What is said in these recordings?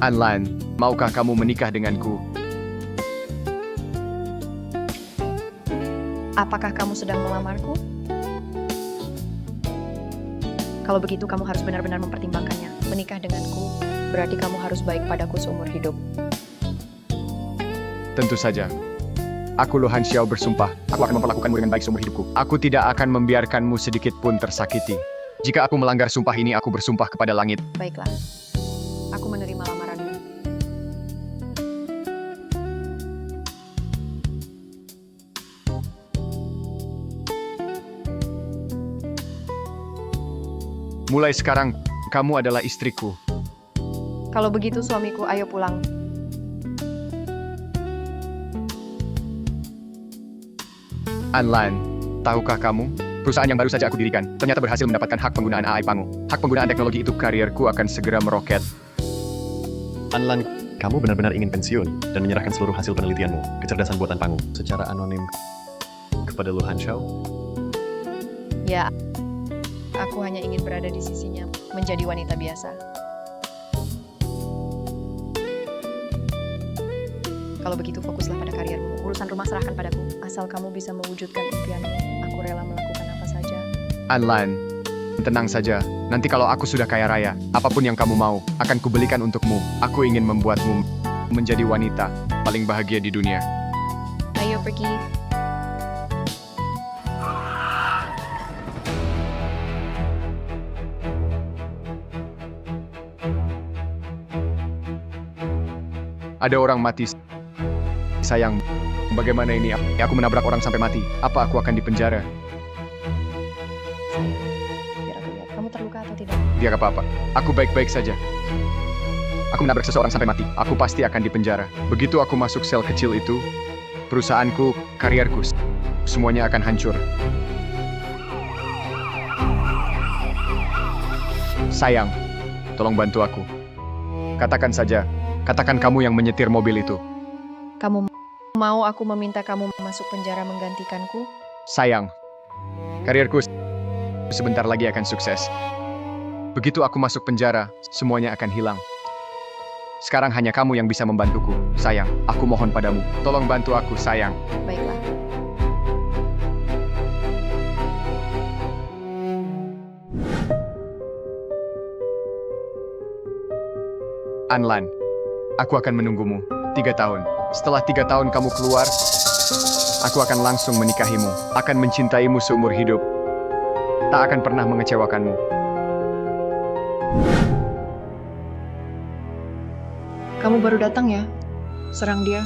Anlan, maukah kamu menikah denganku? Apakah kamu sedang melamarku? Kalau begitu kamu harus benar-benar mempertimbangkannya. Menikah denganku berarti kamu harus baik padaku seumur hidup. Tentu saja. Aku Lu Han Xiao bersumpah, aku akan memperlakukanmu dengan baik seumur hidupku. Aku tidak akan membiarkanmu sedikit pun tersakiti. Jika aku melanggar sumpah ini, aku bersumpah kepada langit. Baiklah, aku menerima lamaranmu. Mulai sekarang, kamu adalah istriku. Kalau begitu suamiku, ayo pulang. Anlan, tahukah kamu? Perusahaan yang baru saja aku dirikan, ternyata berhasil mendapatkan hak penggunaan AI Pangu. Hak penggunaan teknologi itu karierku akan segera meroket. Anlan, kamu benar-benar ingin pensiun dan menyerahkan seluruh hasil penelitianmu, kecerdasan buatan Pangu, secara anonim kepada Lu Han Xiao? Ya, aku hanya ingin berada di sisinya, menjadi wanita biasa. Kalau begitu fokuslah pada kariermu. Urusan rumah serahkan padaku. Asal kamu bisa mewujudkan impianmu, aku rela melakukan apa saja. Anlan, tenang saja. Nanti kalau aku sudah kaya raya, apapun yang kamu mau, akan kubelikan untukmu. Aku ingin membuatmu menjadi wanita paling bahagia di dunia. Ayo pergi. Ada orang mati. Sayang, bagaimana ini? Aku menabrak orang sampai mati. Apa aku akan dipenjara? Biar aku lihat, kamu terluka atau tidak? Tidak apa-apa. Aku baik-baik saja. Aku menabrak seseorang sampai mati. Aku pasti akan dipenjara. Begitu aku masuk sel kecil itu, perusahaanku, karierku, semuanya akan hancur. Sayang, tolong bantu aku. Katakan saja, katakan kamu yang menyetir mobil itu. Kamu mau aku meminta kamu masuk penjara menggantikanku? Sayang, karierku sebentar lagi akan sukses. Begitu aku masuk penjara, semuanya akan hilang. Sekarang hanya kamu yang bisa membantuku. Sayang, aku mohon padamu. Tolong bantu aku, sayang. Baiklah. Anlan, aku akan menunggumu 3 tahun. Setelah 3 tahun kamu keluar, aku akan langsung menikahimu. Akan mencintaimu seumur hidup. Tak akan pernah mengecewakanmu. Kamu baru datang ya? Serang dia,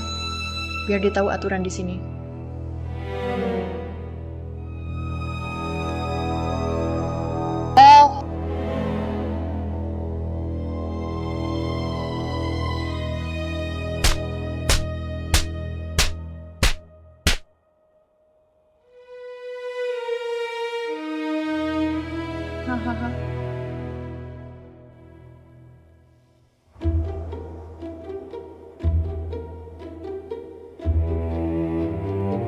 biar dia tahu aturan di sini. Hahaha.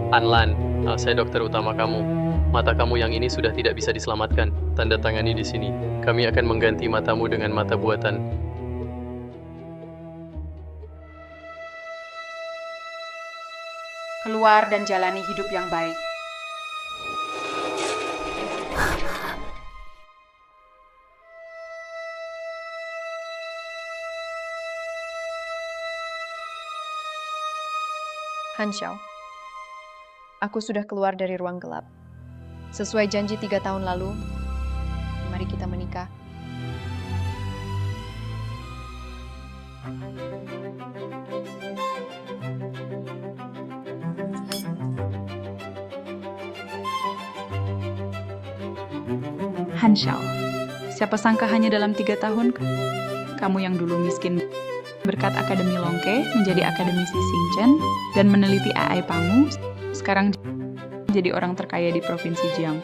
Anlan, saya dokter utama kamu. Mata kamu yang ini sudah tidak bisa diselamatkan. Tanda tangani di sini. Kami akan mengganti matamu dengan mata buatan. Keluar dan jalani hidup yang baik. Han Xiao, aku sudah keluar dari ruang gelap. Sesuai janji 3 tahun lalu, mari kita menikah. Han Xiao, siapa sangka hanya dalam 3 tahun, kamu yang dulu miskin berkat Akademi Longke menjadi akademisi Xingchen dan meneliti AI Pangu, sekarang jadi orang terkaya di Provinsi Jiang.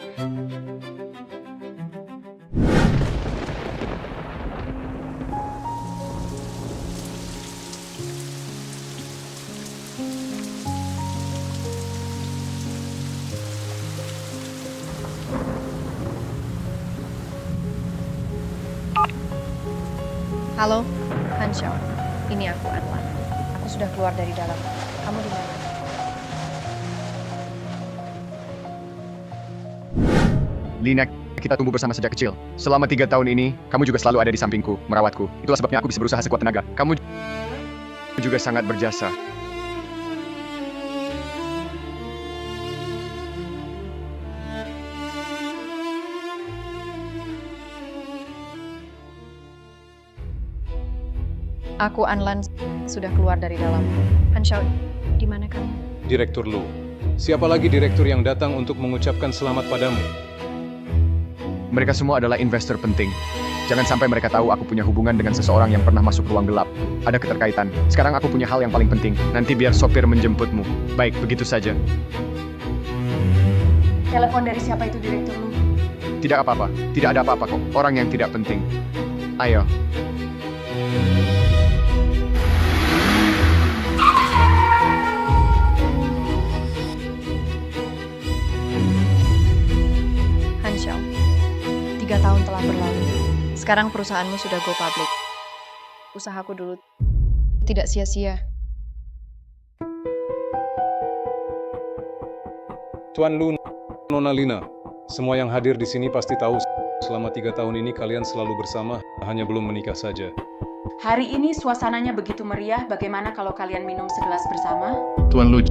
Halo, Han Xiao. Ini aku, Anlan. Aku sudah keluar dari dalam. Kamu di mana? Lina, kita tumbuh bersama sejak kecil. Selama 3 tahun ini, kamu juga selalu ada di sampingku, merawatku. Itulah sebabnya aku bisa berusaha sekuat tenaga. Kamu juga sangat berjasa. Aku, Anlan, sudah keluar dari dalam. Hanshao, di mana kamu? Direktur Lu. Siapa lagi direktur yang datang untuk mengucapkan selamat padamu? Mereka semua adalah investor penting. Jangan sampai mereka tahu aku punya hubungan dengan seseorang yang pernah masuk ruang gelap. Ada keterkaitan. Sekarang aku punya hal yang paling penting. Nanti biar sopir menjemputmu. Baik, begitu saja. Telepon dari siapa itu, Direktur Lu? Tidak apa-apa. Tidak ada apa-apa kok. Orang yang tidak penting. Ayo. Hanshao, 3 tahun telah berlalu. Sekarang perusahaanmu sudah go public. Usahaku dulu tidak sia-sia. Tuan Lu, Nona Lina. Semua yang hadir di sini pasti tahu selama 3 tahun ini kalian selalu bersama, hanya belum menikah saja. Hari ini suasananya begitu meriah, bagaimana kalau kalian minum segelas bersama? Tuan Lu,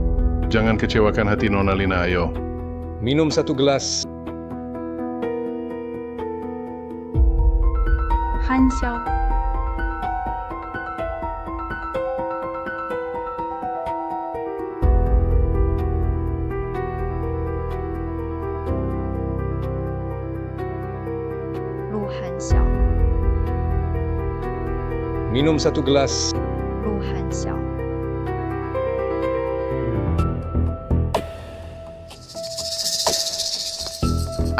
jangan kecewakan hati Nona Lina, ayo. Minum 1 gelas. Hanshao, Lu Hanshao, Minum 1 gelas. Lu Hanshao.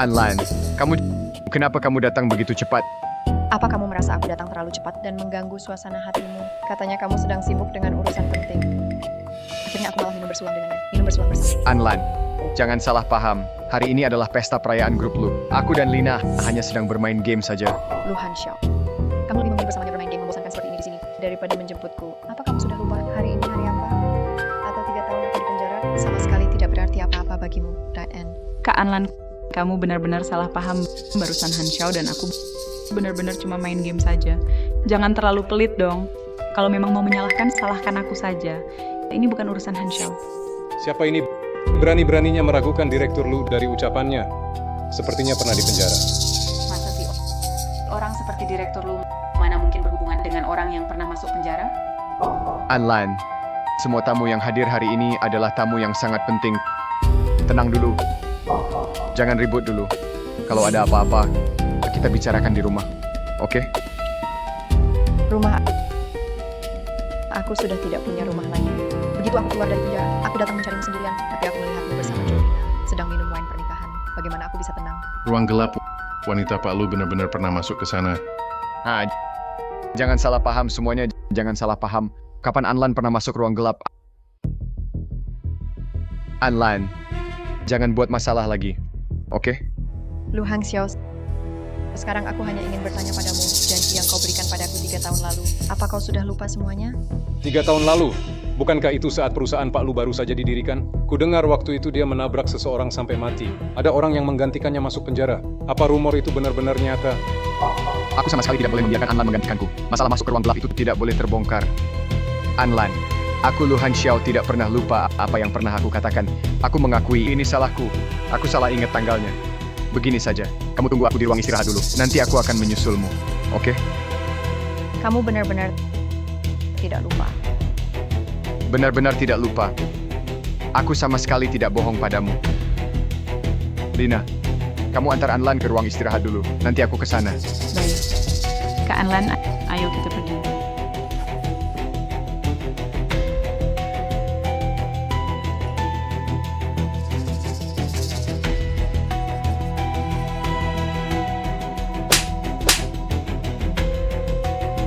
Anlan, kenapa kamu datang begitu cepat? Apa kamu merasa aku datang terlalu cepat dan mengganggu suasana hatimu? Katanya kamu sedang sibuk dengan urusan penting. Akhirnya aku malah minum bersulang dengannya. Minum bersulang bersama. Anlan, jangan salah paham. Hari ini adalah pesta perayaan grup Lu. Aku dan Lina hanya sedang bermain game saja. Lu Hanshao, kamu lebih memilih bersamanya bermain game membosankan seperti ini di sini daripada menjemputku. Apa kamu sudah lupa hari ini hari apa? Atau 3 tahun aku di penjara sama sekali tidak berarti apa-apa bagimu, Diane. Kak Anlan, kamu benar-benar salah paham barusan Hanshao dan aku benar-benar cuma main game saja. Jangan terlalu pelit dong. Kalau memang mau menyalahkan, salahkan aku saja. Ini bukan urusan Hanshao. Siapa ini berani-beraninya meragukan Direktur Lu dari ucapannya? Sepertinya pernah di penjara. Masa sih orang seperti Direktur Lu mana mungkin berhubungan dengan orang yang pernah masuk penjara? Anlan, semua tamu yang hadir hari ini adalah tamu yang sangat penting. Tenang dulu. Jangan ribut dulu. Kalau ada apa-apa, kita bicarakan di rumah. Oke? Rumah aku sudah tidak punya rumah lagi. Begitu aku keluar dari penjara, aku datang mencarimu sendirian, tapi aku melihatmu bersama Jolina sedang minum wine pernikahan. Bagaimana aku bisa tenang? Ruang gelap, wanita Pak Lu benar-benar pernah masuk ke sana. Nah, jangan salah paham semuanya. Jangan salah paham. Kapan Anlan pernah masuk ruang gelap? Anlan, jangan buat masalah lagi. Oke? Lu Hanshao, sekarang aku hanya ingin bertanya padamu, janji yang kau berikan padaku 3 tahun lalu. Apa kau sudah lupa semuanya? 3 tahun lalu, bukankah itu saat perusahaan Pak Lu baru saja didirikan? Kudengar waktu itu dia menabrak seseorang sampai mati. Ada orang yang menggantikannya masuk penjara. Apa rumor itu benar-benar nyata? Aku sama sekali tidak boleh membiarkan Anlan menggantikanku. Masalah masuk ke ruang gelap itu tidak boleh terbongkar. Anlan, aku Lu Hanshao tidak pernah lupa apa yang pernah aku katakan. Aku mengakui ini salahku. Aku salah ingat tanggalnya. Begini saja, kamu tunggu aku di ruang istirahat dulu. Nanti aku akan menyusulmu. Oke? Kamu benar-benar tidak lupa. Benar-benar tidak lupa. Aku sama sekali tidak bohong padamu. Lina, kamu antar Anlan ke ruang istirahat dulu. Nanti aku ke sana. Baik. Kak Anlan, ayo kita pergi.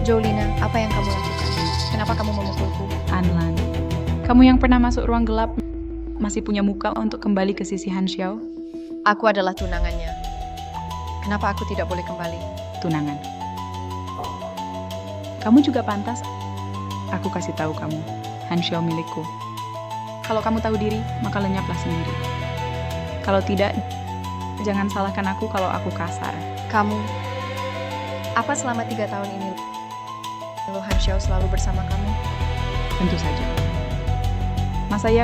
Jolina, apa yang kamu lakukan? Kenapa kamu memukulku? Anlan, kamu yang pernah masuk ruang gelap masih punya muka untuk kembali ke sisi Hanshao? Aku adalah tunangannya. Kenapa aku tidak boleh kembali? Tunangan. Kamu juga pantas Aku kasih tahu kamu, Han Xiao milikku. Kalau kamu tahu diri, maka lenyaplah sendiri. Kalau tidak, jangan salahkan aku kalau aku kasar. Kamu, apa selama 3 tahun ini Lu Han Xiao selalu bersama kamu? Tentu saja. Masa ya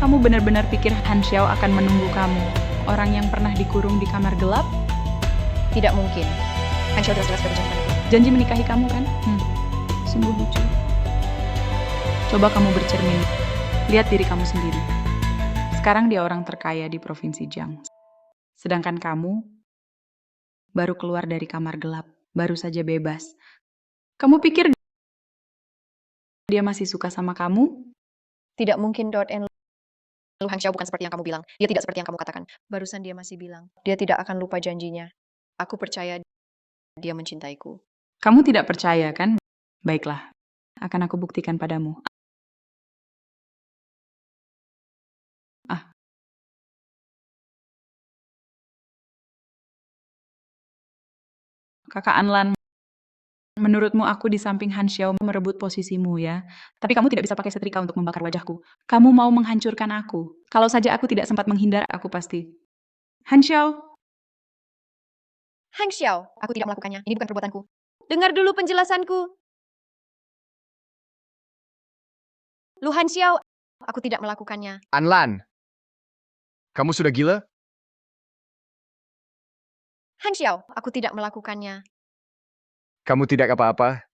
kamu benar-benar pikir Han Xiao akan menunggu kamu? Orang yang pernah dikurung di kamar gelap? Tidak mungkin. Han Xiao jelas-jelas berjanji padaku. Janji menikahi kamu kan? Sungguh lucu. Coba kamu bercermin. Lihat diri kamu sendiri. Sekarang dia orang terkaya di Provinsi Jiang. Sedangkan kamu baru keluar dari kamar gelap, baru saja bebas. Kamu pikir dia masih suka sama kamu? Tidak mungkin, and Lu Han Xiao bukan seperti yang kamu bilang. Dia tidak seperti yang kamu katakan. Barusan dia masih bilang, dia tidak akan lupa janjinya. Aku percaya dia mencintaiku. Kamu tidak percaya kan? Baiklah, akan aku buktikan padamu. Kakak Anlan, menurutmu aku di samping Han Xiao merebut posisimu ya? Tapi kamu tidak bisa pakai setrika untuk membakar wajahku. Kamu mau menghancurkan aku. Kalau saja aku tidak sempat menghindar, aku pasti. Han Xiao, Han Xiao, aku tidak melakukannya. Ini bukan perbuatanku. Dengar dulu penjelasanku. Lu Han Xiao, aku tidak melakukannya. Anlan, kamu sudah gila? Han Xiao, aku tidak melakukannya. Kamu tidak apa-apa?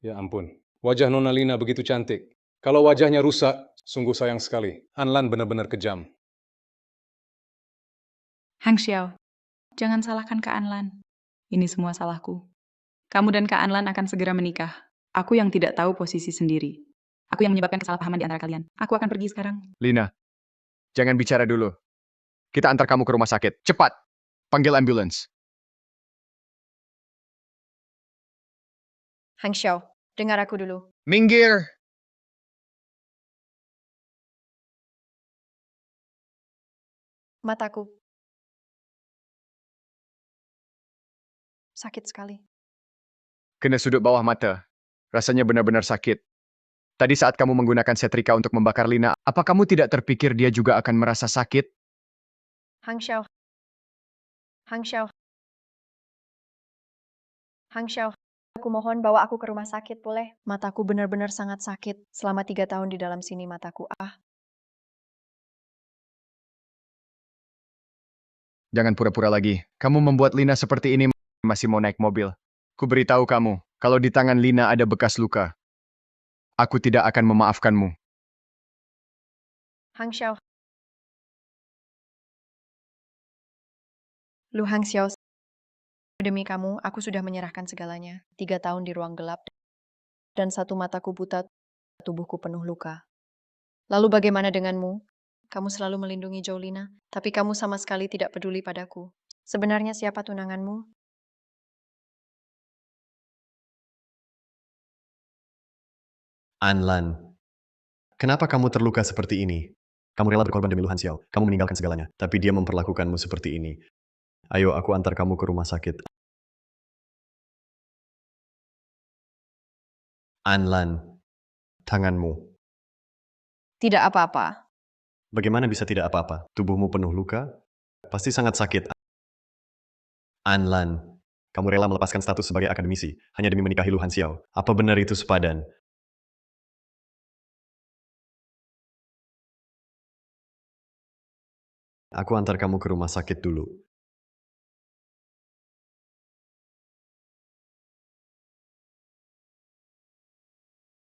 Ya ampun, wajah Nona Lina begitu cantik. Kalau wajahnya rusak, sungguh sayang sekali. Anlan benar-benar kejam. Han Xiao, jangan salahkan Kak Anlan. Ini semua salahku. Kamu dan Kak Anlan akan segera menikah. Aku yang tidak tahu posisi sendiri. Aku yang menyebabkan kesalahpahaman di antara kalian. Aku akan pergi sekarang. Lina, jangan bicara dulu. Kita antar kamu ke rumah sakit. Cepat! Panggil ambulans. Han Xiao, dengar aku dulu. Minggir! Mataku. Sakit sekali. Kena sudut bawah mata. Rasanya benar-benar sakit. Tadi saat kamu menggunakan setrika untuk membakar Lina, apa kamu tidak terpikir dia juga akan merasa sakit? Han Xiao. Han Xiao. Han Xiao. Aku mohon bawa aku ke rumah sakit, boleh? Mataku benar-benar sangat sakit. Selama 3 tahun di dalam sini mataku. Jangan pura-pura lagi. Kamu membuat Lina seperti ini masih mau naik mobil. Ku beritahu kamu, kalau di tangan Lina ada bekas luka, aku tidak akan memaafkanmu. Han Xiao. Lu Han Xiao. Demi kamu, aku sudah menyerahkan segalanya. 3 tahun di ruang gelap. Dan 1 mataku buta, tubuhku penuh luka. Lalu bagaimana denganmu? Kamu selalu melindungi Jolina, tapi kamu sama sekali tidak peduli padaku. Sebenarnya siapa tunanganmu? Anlan, kenapa kamu terluka seperti ini? Kamu rela berkorban demi Lu Han Xiao. Kamu meninggalkan segalanya, tapi dia memperlakukanmu seperti ini. Ayo, aku antar kamu ke rumah sakit. Anlan, tanganmu. Tidak apa-apa. Bagaimana bisa tidak apa-apa? Tubuhmu penuh luka? Pasti sangat sakit. Anlan, kamu rela melepaskan status sebagai akademisi hanya demi menikahi Lu Han Xiao. Apa benar itu sepadan? Aku antar kamu ke rumah sakit dulu.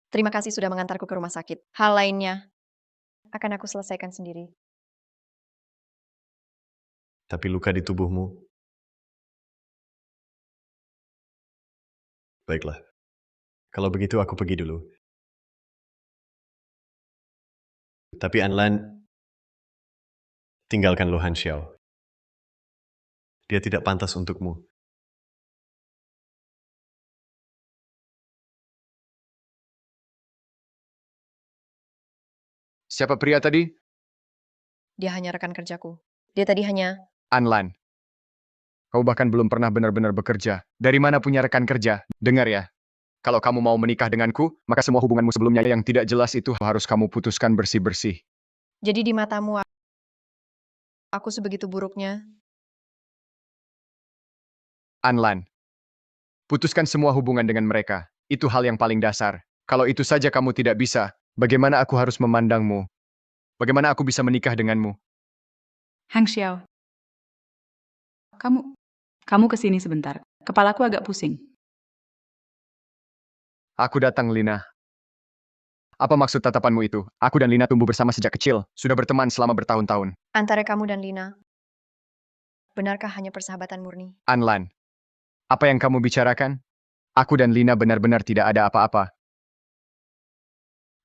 Terima kasih sudah mengantarku ke rumah sakit. Hal lainnya akan aku selesaikan sendiri. Tapi luka di tubuhmu? Baiklah. Kalau begitu aku pergi dulu. Tapi Anlan, tinggalkan Lu Han Xiao. Dia tidak pantas untukmu. Siapa pria tadi? Dia hanya rekan kerjaku. Dia tadi hanya... Anlan. Kau bahkan belum pernah benar-benar bekerja. Dari mana punya rekan kerja? Dengar ya. Kalau kamu mau menikah denganku, maka semua hubunganmu sebelumnya yang tidak jelas itu harus kamu putuskan bersih-bersih. Jadi di matamu, aku sebegitu buruknya. Anlan, putuskan semua hubungan dengan mereka. Itu hal yang paling dasar. Kalau itu saja kamu tidak bisa, bagaimana aku harus memandangmu? Bagaimana aku bisa menikah denganmu? Hang Xiao, kamu kesini sebentar. Kepalaku agak pusing. Aku datang, Lina. Apa maksud tatapanmu itu? Aku dan Lina tumbuh bersama sejak kecil, sudah berteman selama bertahun-tahun. Antara kamu dan Lina, benarkah hanya persahabatan murni? Anlan, apa yang kamu bicarakan? Aku dan Lina benar-benar tidak ada apa-apa.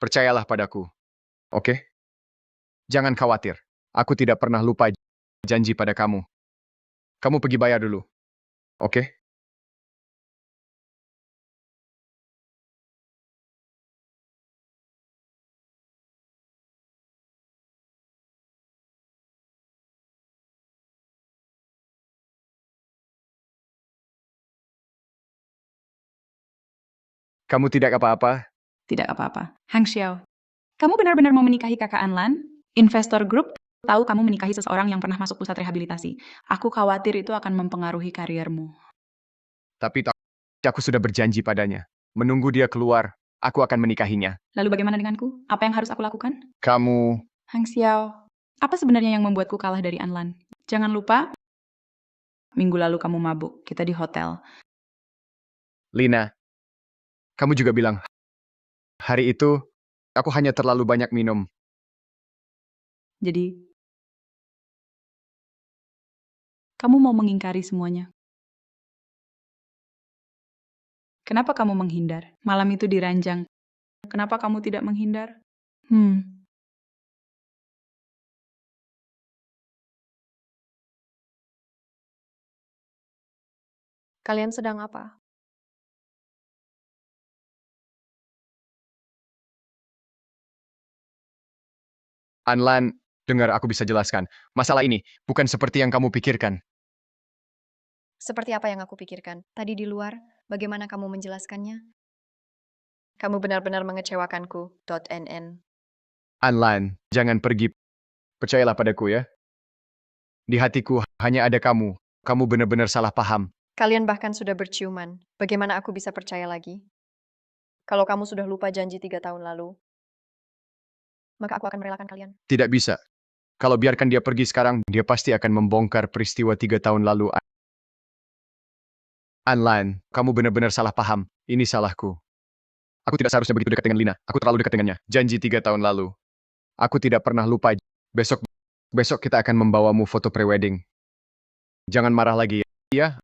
Percayalah padaku, oke? Jangan khawatir. Aku tidak pernah lupa janji pada kamu. Kamu pergi bayar dulu, oke? Kamu tidak apa-apa? Tidak apa-apa. Hang Xiao, kamu benar-benar mau menikahi kakak Anlan? Investor Group tahu kamu menikahi seseorang yang pernah masuk pusat rehabilitasi. Aku khawatir itu akan mempengaruhi kariermu. Tapi aku sudah berjanji padanya. Menunggu dia keluar, aku akan menikahinya. Lalu bagaimana denganku? Apa yang harus aku lakukan? Kamu, Hang Xiao, apa sebenarnya yang membuatku kalah dari Anlan? Jangan lupa, minggu lalu kamu mabuk. Kita di hotel. Lina, kamu juga bilang, hari itu, aku hanya terlalu banyak minum. Jadi, kamu mau mengingkari semuanya. Kenapa kamu menghindar? Malam itu diranjang. Kenapa kamu tidak menghindar? Kalian sedang apa? Anlan, dengar aku bisa jelaskan. Masalah ini bukan seperti yang kamu pikirkan. Seperti apa yang aku pikirkan? Tadi di luar, bagaimana kamu menjelaskannya? Kamu benar-benar mengecewakanku. .nn. Anlan, jangan pergi. Percayalah padaku ya. Di hatiku hanya ada kamu. Kamu benar-benar salah paham. Kalian bahkan sudah berciuman. Bagaimana aku bisa percaya lagi? Kalau kamu sudah lupa janji 3 tahun lalu, maka aku akan merelakan kalian. Tidak bisa. Kalau biarkan dia pergi sekarang, dia pasti akan membongkar peristiwa 3 tahun lalu. Anlan, kamu benar-benar salah paham. Ini salahku. Aku tidak seharusnya begitu dekat dengan Lina. Aku terlalu dekat dengannya. Janji 3 tahun lalu. Aku tidak pernah lupa. Besok kita akan membawamu foto prewedding. Jangan marah lagi ya.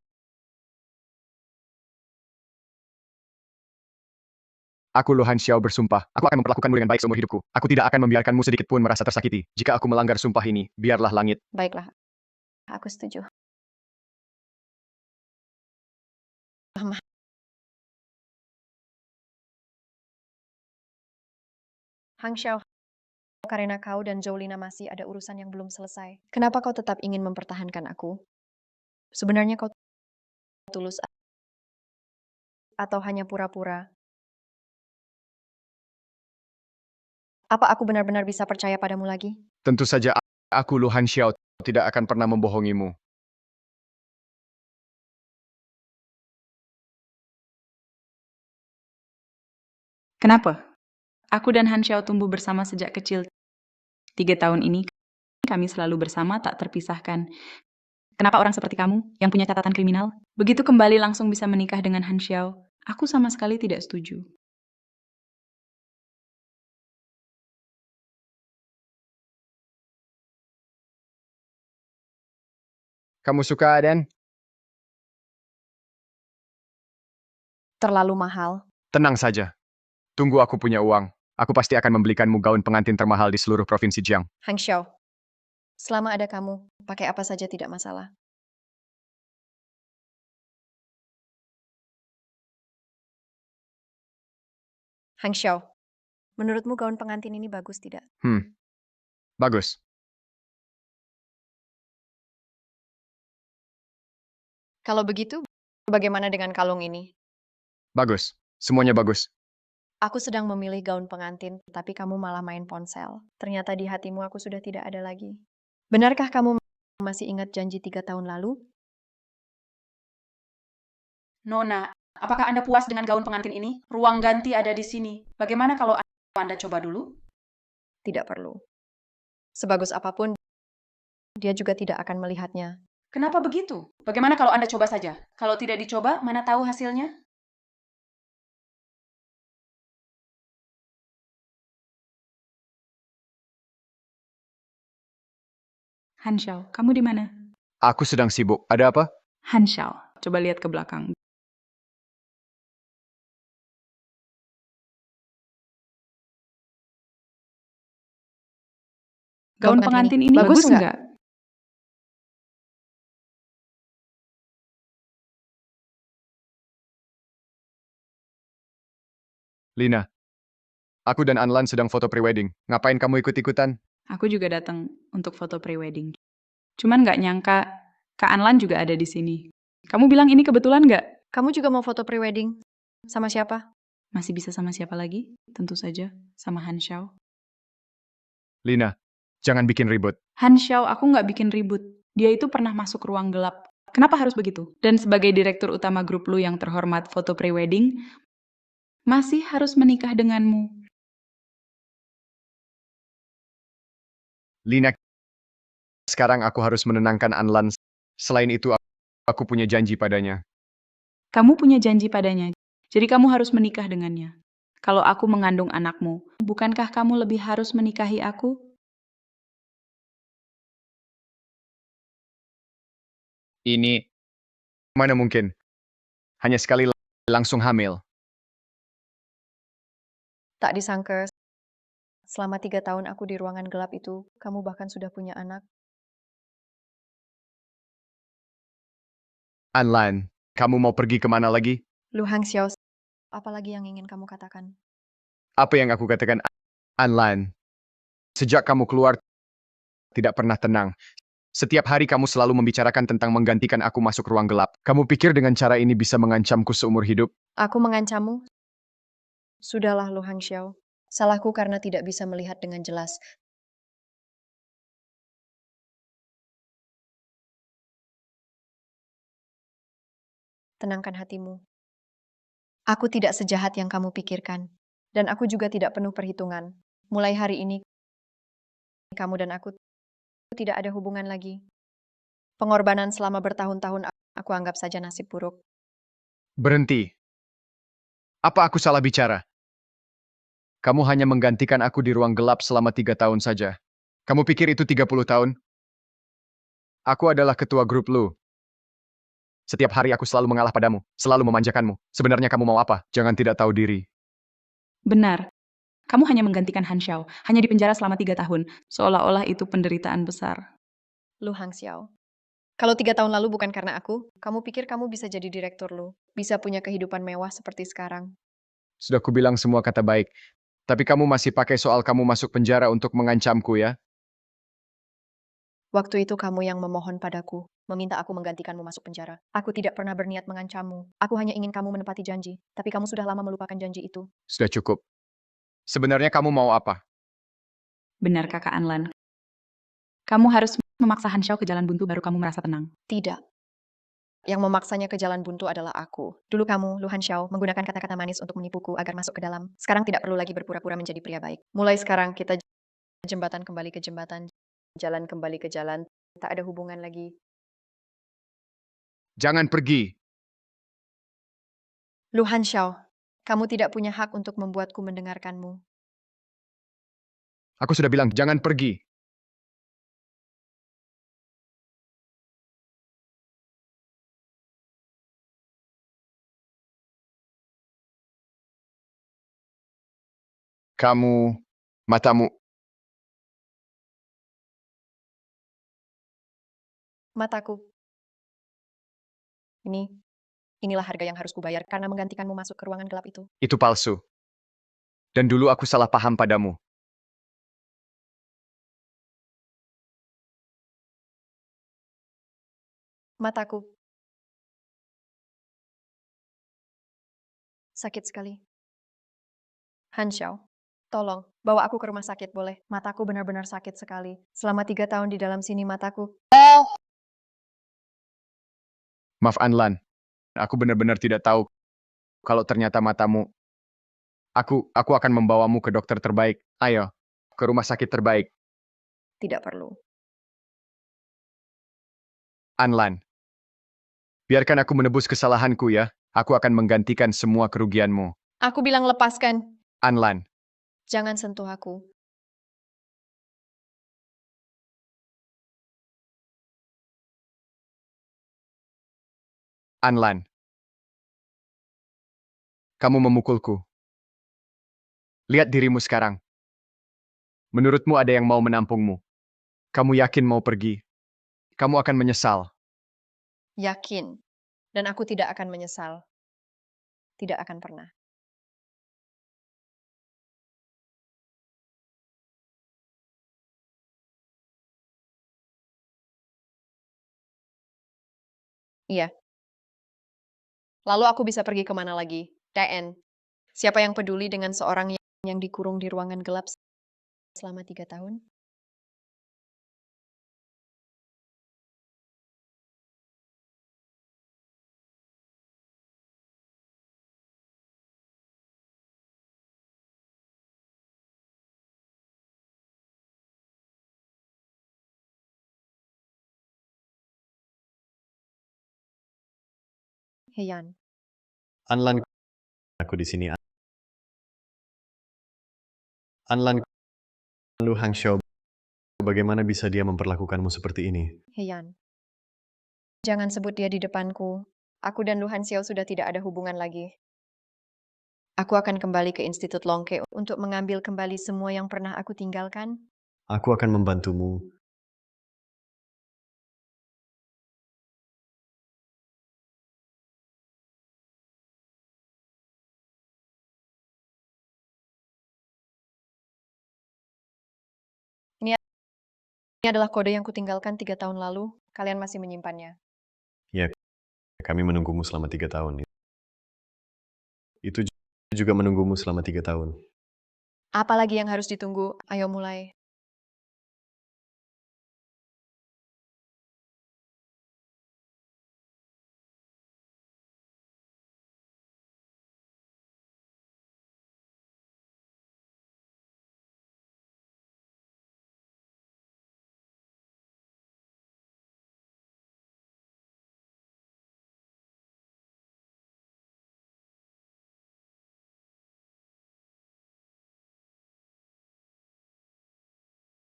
Aku Lohan Xiao bersumpah. Aku akan memperlakukanmu dengan baik seumur hidupku. Aku tidak akan membiarkanmu sedikit pun merasa tersakiti. Jika aku melanggar sumpah ini, biarlah langit. Baiklah, aku setuju. Hang Xiao, karena kau dan Jolina masih ada urusan yang belum selesai. Kenapa kau tetap ingin mempertahankan aku? Sebenarnya kau tulus atau hanya pura-pura? Apa aku benar-benar bisa percaya padamu lagi? Tentu saja aku Lohan Xiao tidak akan pernah membohongimu. Kenapa? Aku dan Han Xiao tumbuh bersama sejak kecil. 3 tahun ini, kami selalu bersama tak terpisahkan. Kenapa orang seperti kamu, yang punya catatan kriminal, begitu kembali langsung bisa menikah dengan Han Xiao? Aku sama sekali tidak setuju. Kamu suka, Dan? Terlalu mahal. Tenang saja. Tunggu aku punya uang. Aku pasti akan membelikanmu gaun pengantin termahal di seluruh provinsi Jiang. Hang Xiao, selama ada kamu, pakai apa saja tidak masalah. Hang Xiao, menurutmu gaun pengantin ini bagus tidak? Bagus. Kalau begitu, bagaimana dengan kalung ini? Bagus. Semuanya bagus. Aku sedang memilih gaun pengantin, tapi kamu malah main ponsel. Ternyata di hatimu aku sudah tidak ada lagi. Benarkah kamu masih ingat janji 3 tahun lalu? Nona, apakah Anda puas dengan gaun pengantin ini? Ruang ganti ada di sini. Bagaimana kalau Anda coba dulu? Tidak perlu. Sebagus apapun, dia juga tidak akan melihatnya. Kenapa begitu? Bagaimana kalau Anda coba saja? Kalau tidak dicoba, mana tahu hasilnya? Hanshao, kamu di mana? Aku sedang sibuk. Ada apa? Hanshao, coba lihat ke belakang. Gaun pengantin ini bagus nggak? Lina, aku dan Anlan sedang foto prewedding. Ngapain kamu ikut-ikutan? Aku juga datang untuk foto prewedding. Cuman nggak nyangka Kak Anlan juga ada di sini. Kamu bilang ini kebetulan nggak? Kamu juga mau foto prewedding? Sama siapa? Masih bisa sama siapa lagi? Tentu saja, sama Hanshao. Lina, jangan bikin ribut. Hanshao, aku nggak bikin ribut. Dia itu pernah masuk ruang gelap. Kenapa harus begitu? Dan sebagai direktur utama grup lu yang terhormat foto prewedding, masih harus menikah denganmu. Lina, sekarang aku harus menenangkan Anlan. Selain itu, aku punya janji padanya. Kamu punya janji padanya, jadi kamu harus menikah dengannya. Kalau aku mengandung anakmu, bukankah kamu lebih harus menikahi aku? Ini, mana mungkin? Hanya sekali langsung hamil. Tak disangka, selama 3 tahun aku di ruangan gelap itu, kamu bahkan sudah punya anak. Anlan, kamu mau pergi kemana lagi? Lu Hang Xiao, apa lagi yang ingin kamu katakan? Apa yang aku katakan? Anlan, sejak kamu keluar, tidak pernah tenang. Setiap hari kamu selalu membicarakan tentang menggantikan aku masuk ruang gelap. Kamu pikir dengan cara ini bisa mengancamku seumur hidup? Aku mengancammu? Sudahlah, Lu Hang Xiao. Salahku karena tidak bisa melihat dengan jelas. Tenangkan hatimu. Aku tidak sejahat yang kamu pikirkan. Dan aku juga tidak penuh perhitungan. Mulai hari ini, kamu dan aku tidak ada hubungan lagi. Pengorbanan selama bertahun-tahun aku anggap saja nasib buruk. Berhenti. Apa aku salah bicara? Kamu hanya menggantikan aku di ruang gelap selama 3 tahun saja. Kamu pikir itu 30 tahun? Aku adalah ketua grup lu. Setiap hari aku selalu mengalah padamu, selalu memanjakanmu. Sebenarnya kamu mau apa? Jangan tidak tahu diri. Benar. Kamu hanya menggantikan Hanshao, hanya dipenjara selama 3 tahun, seolah-olah itu penderitaan besar. Lu Hang Xiao. Kalau 3 tahun lalu bukan karena aku, kamu pikir kamu bisa jadi direktur lu? Bisa punya kehidupan mewah seperti sekarang? Sudah kubilang semua kata baik. Tapi kamu masih pakai soal kamu masuk penjara untuk mengancamku ya? Waktu itu kamu yang memohon padaku, meminta aku menggantikanmu masuk penjara. Aku tidak pernah berniat mengancammu. Aku hanya ingin kamu menepati janji. Tapi kamu sudah lama melupakan janji itu. Sudah cukup. Sebenarnya kamu mau apa? Benar, Kakak Anlan. Kamu harus memaksa Hanshao ke jalan buntu baru kamu merasa tenang. Tidak. Yang memaksanya ke jalan buntu adalah aku. Dulu kamu, Lu Han Xiao, menggunakan kata-kata manis untuk menipuku agar masuk ke dalam. Sekarang tidak perlu lagi berpura-pura menjadi pria baik. Mulai sekarang kita jembatan kembali ke jembatan, jalan kembali ke jalan. Tak ada hubungan lagi. Jangan pergi. Lu Han Xiao, kamu tidak punya hak untuk membuatku mendengarkanmu. Aku sudah bilang jangan pergi. Kamu, matamu, Mataku. Inilah harga yang harus kubayar karena menggantikanmu masuk ke ruangan gelap itu. itu palsu. Dan dulu aku salah paham padamu. Mataku. Sakit sekali. Han Xiao, tolong, bawa aku ke rumah sakit boleh? Mataku benar-benar sakit sekali. Selama 3 tahun di dalam sini mataku. Maaf Anlan, aku benar-benar tidak tahu kalau ternyata matamu. Aku akan membawamu ke dokter terbaik. Ayo, ke rumah sakit terbaik. Tidak perlu. Anlan, biarkan aku menebus kesalahanku ya. Aku akan menggantikan semua kerugianmu. Aku bilang lepaskan. Anlan, Jangan sentuh aku. Anlan. Kamu memukulku. Lihat dirimu sekarang. Menurutmu ada yang mau menampungmu. Kamu yakin mau pergi? Kamu akan menyesal. Yakin. Dan aku tidak akan menyesal. Tidak akan pernah. Iya. Lalu aku bisa pergi kemana lagi? DN. Siapa yang peduli dengan seorang yang dikurung di ruangan gelap selama 3 tahun? Heyan. Anlan, aku di sini. Anlan, Lu Hangshou, bagaimana bisa dia memperlakukanmu seperti ini? Heyan. Jangan sebut dia di depanku. Aku dan Lu Hanxiao sudah tidak ada hubungan lagi. Aku akan kembali ke Institut Longke untuk mengambil kembali semua yang pernah aku tinggalkan. Aku akan membantumu. Ini adalah kode yang kutinggalkan 3 tahun lalu. Kalian masih menyimpannya. Ya, kami menunggumu selama 3 tahun. Itu juga menunggumu selama 3 tahun. Apalagi yang harus ditunggu? Ayo mulai.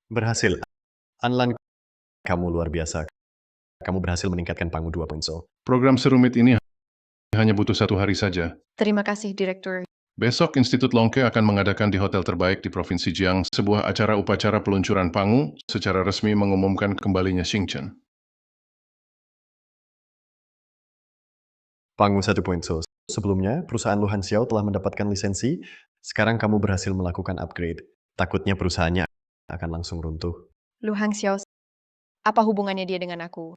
Berhasil. Anlan, kamu luar biasa. Kamu berhasil meningkatkan Pangu 2.0. Program serumit ini hanya butuh 1 hari saja. Terima kasih, Direktur. Besok Institut Longke akan mengadakan di hotel terbaik di Provinsi Jiang sebuah acara upacara peluncuran Pangu secara resmi mengumumkan kembalinya Xingchen. Pangu 1.0. Sebelumnya, perusahaan Lu Hanxiao telah mendapatkan lisensi. Sekarang kamu berhasil melakukan upgrade. Takutnya perusahaannya akan langsung runtuh. Lu Hangxiao, apa hubungannya dia dengan aku?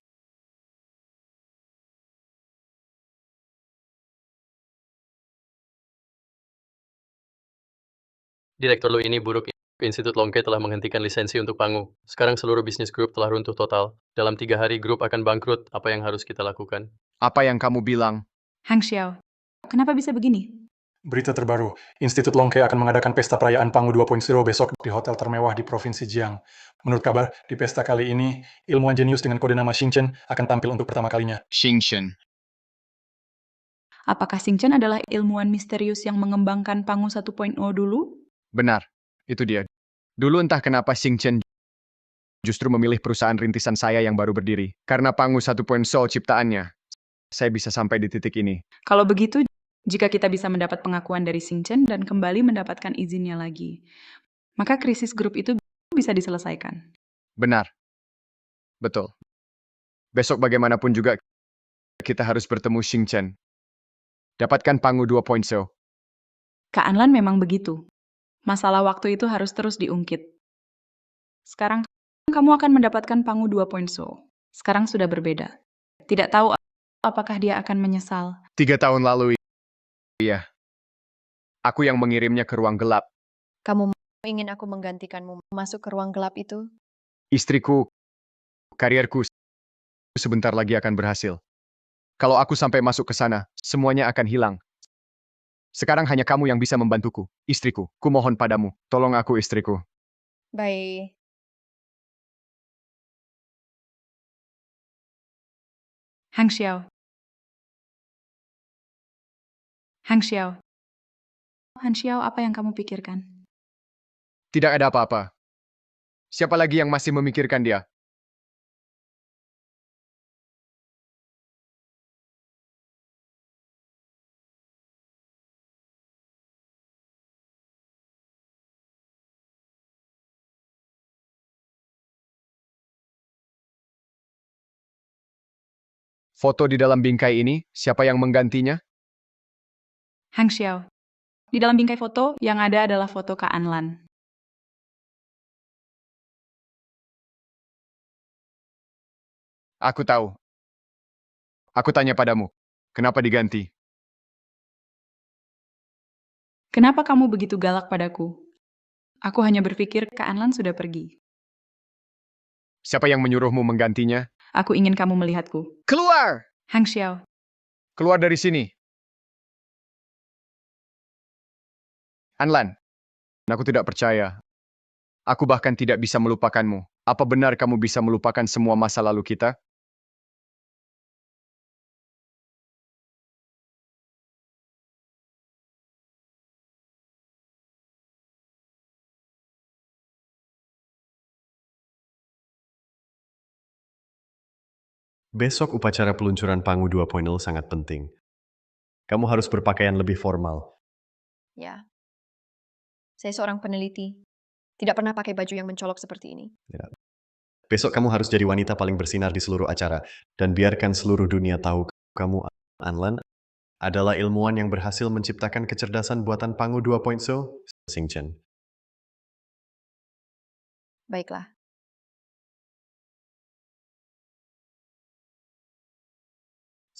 Direktur Lu ini buruk. Institut Longke telah menghentikan lisensi untuk Pangu. Sekarang seluruh bisnis grup telah runtuh total. Dalam 3 hari grup akan bangkrut. Apa yang harus kita lakukan? Apa yang kamu bilang? Hang Xiao, kenapa bisa begini? Berita terbaru, Institut Longke akan mengadakan pesta perayaan Pangu 2.0 besok di hotel termewah di Provinsi Jiang. Menurut kabar, di pesta kali ini, ilmuwan jenius dengan kode nama Xingchen akan tampil untuk pertama kalinya. Xingchen. Apakah Xingchen adalah ilmuwan misterius yang mengembangkan Pangu 1.0 dulu? Benar, itu dia. Dulu entah kenapa Xingchen justru memilih perusahaan rintisan saya yang baru berdiri. Karena Pangu 1.0 ciptaannya, saya bisa sampai di titik ini. Kalau begitu, jika kita bisa mendapat pengakuan dari Xingchen dan kembali mendapatkan izinnya lagi, maka krisis grup itu bisa diselesaikan. Benar. Betul. Besok bagaimanapun juga kita harus bertemu Xingchen. Dapatkan Pangu 2.0. Kak Anlan memang begitu. Masalah waktu itu harus terus diungkit. Sekarang kamu akan mendapatkan Pangu 2.0. Sekarang sudah berbeda. Tidak tahu apakah dia akan menyesal. 3 tahun lalu, iya. Aku yang mengirimnya ke ruang gelap. Kamu ingin aku menggantikanmu masuk ke ruang gelap itu? Istriku, karierku sebentar lagi akan berhasil. Kalau aku sampai masuk ke sana, semuanya akan hilang. Sekarang hanya kamu yang bisa membantuku. Istriku, kumohon padamu, tolong aku istriku. Baik. Hang Xiao. Hang Xiao. Han Xiao, apa yang kamu pikirkan? Tidak ada apa-apa. Siapa lagi yang masih memikirkan dia? Foto di dalam bingkai ini, siapa yang menggantinya? Hang Xiao. Di dalam bingkai foto, yang ada adalah foto Kak Anlan. Aku tahu. Aku tanya padamu, kenapa diganti? Kenapa kamu begitu galak padaku? Aku hanya berpikir Kak Anlan sudah pergi. Siapa yang menyuruhmu menggantinya? Aku ingin kamu melihatku. Keluar! Hang Xiao. Keluar dari sini. Anlan, aku tidak percaya. Aku bahkan tidak bisa melupakanmu. Apa benar kamu bisa melupakan semua masa lalu kita? Besok upacara peluncuran Pangu 2.0 sangat penting. Kamu harus berpakaian lebih formal. Ya. Saya seorang peneliti. Tidak pernah pakai baju yang mencolok seperti ini. Besok kamu harus jadi wanita paling bersinar di seluruh acara. Dan biarkan seluruh dunia tahu kamu, Anlan, adalah ilmuwan yang berhasil menciptakan kecerdasan buatan Pangu 2.0, Xing Chen. Baiklah.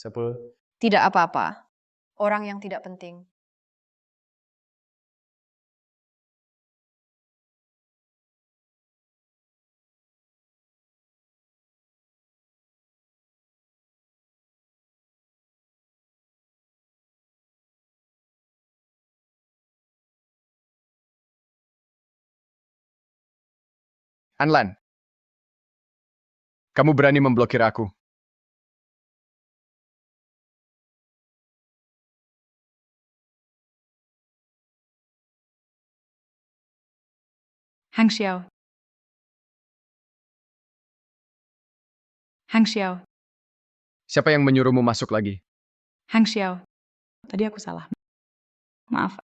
Siapa? Tidak apa-apa. Orang yang tidak penting. Anlan, kamu berani memblokir aku. Hang Xiao. Hang Xiao. Siapa yang menyuruhmu masuk lagi? Hang Xiao. Tadi aku salah. Maaf.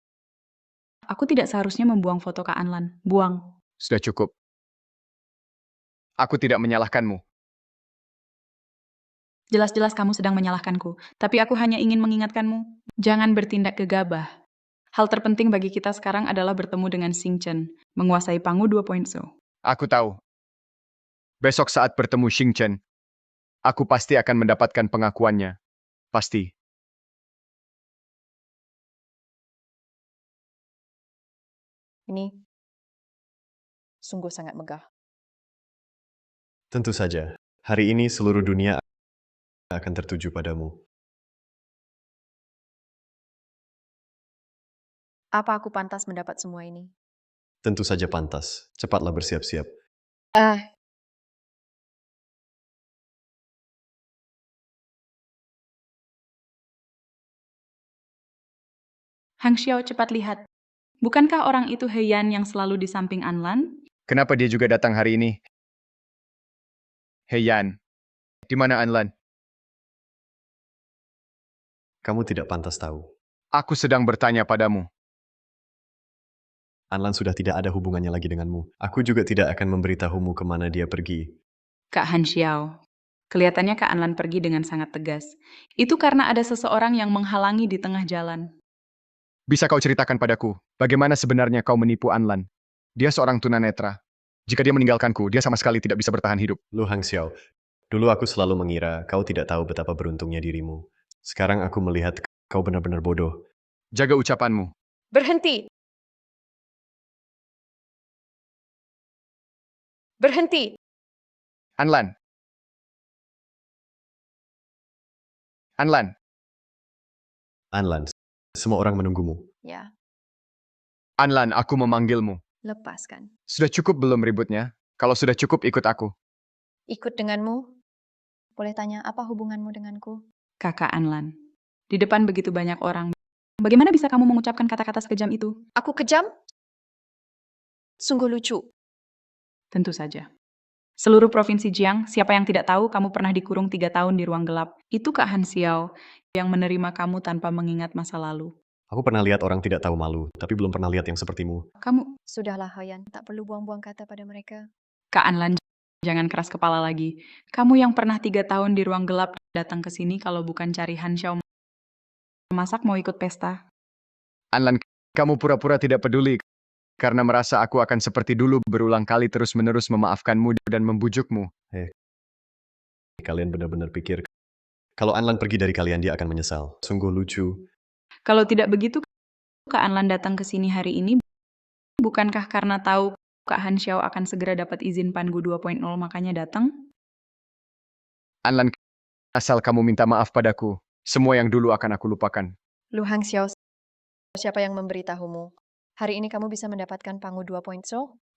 Aku tidak seharusnya membuang foto Kak Anlan. Buang. Sudah cukup. Aku tidak menyalahkanmu. Jelas-jelas kamu sedang menyalahkanku. Tapi aku hanya ingin mengingatkanmu. Jangan bertindak gegabah. Hal terpenting bagi kita sekarang adalah bertemu dengan Xing Chen, menguasai Pangu 2.0. Aku tahu. Besok saat bertemu Xing Chen, aku pasti akan mendapatkan pengakuannya. Pasti. Ini sungguh sangat megah. Tentu saja, hari ini seluruh dunia akan tertuju padamu. Apa aku pantas mendapat semua ini? Tentu saja pantas. Cepatlah bersiap-siap. Hang Xiao, cepat lihat. Bukankah orang itu He Yan yang selalu di samping Anlan? Kenapa dia juga datang hari ini? Hei Yan, di mana Anlan? Kamu tidak pantas tahu. Aku sedang bertanya padamu. Anlan sudah tidak ada hubungannya lagi denganmu. Aku juga tidak akan memberitahumu kemana dia pergi. Kak Han Xiao. Kelihatannya Kak Anlan pergi dengan sangat tegas. Itu karena ada seseorang yang menghalangi di tengah jalan. Bisa kau ceritakan padaku, bagaimana sebenarnya kau menipu Anlan? Dia seorang tunanetra. Jika dia meninggalkanku, dia sama sekali tidak bisa bertahan hidup. Lu Hang Xiao, dulu aku selalu mengira kau tidak tahu betapa beruntungnya dirimu. Sekarang aku melihat kau benar-benar bodoh. Jaga ucapanmu. Berhenti! Berhenti! Anlan. Anlan. Anlan, semua orang menunggumu. Ya, Anlan, aku memanggilmu. lepaskan. Sudah cukup belum ributnya? Kalau sudah cukup, ikut aku. Ikut denganmu? Boleh tanya apa hubunganmu denganku? Kakak Anlan. Di depan begitu banyak orang. Bagaimana bisa kamu mengucapkan kata-kata sekejam itu? Aku kejam? Sungguh lucu. Tentu saja. Seluruh provinsi Jiang, siapa yang tidak tahu kamu pernah dikurung 3 tahun di ruang gelap? Itu Kak Han Xiao yang menerima kamu tanpa mengingat masa lalu. Aku pernah lihat orang tidak tahu malu, tapi belum pernah lihat yang sepertimu. Kamu, Sudahlah, Hoyan. Tak perlu buang-buang kata pada mereka. Kak Anlan, jangan keras kepala lagi. Kamu yang pernah 3 tahun di ruang gelap datang ke sini kalau bukan cari Han Xiao masak mau ikut pesta. Anlan, kamu pura-pura tidak peduli karena merasa aku akan seperti dulu berulang kali terus-menerus memaafkanmu dan membujukmu. Kalian benar-benar pikir, kalau Anlan pergi dari kalian, dia akan menyesal. Sungguh lucu. Kalau tidak begitu, Kak Anlan datang ke sini hari ini, bukankah karena tahu Kak Han Xiao akan segera dapat izin Pangu 2.0 makanya datang? Anlan, asal kamu minta maaf padaku, semua yang dulu akan aku lupakan. Lu Hang Xiao, siapa yang memberitahumu? Hari ini kamu bisa mendapatkan Pangu 2.0?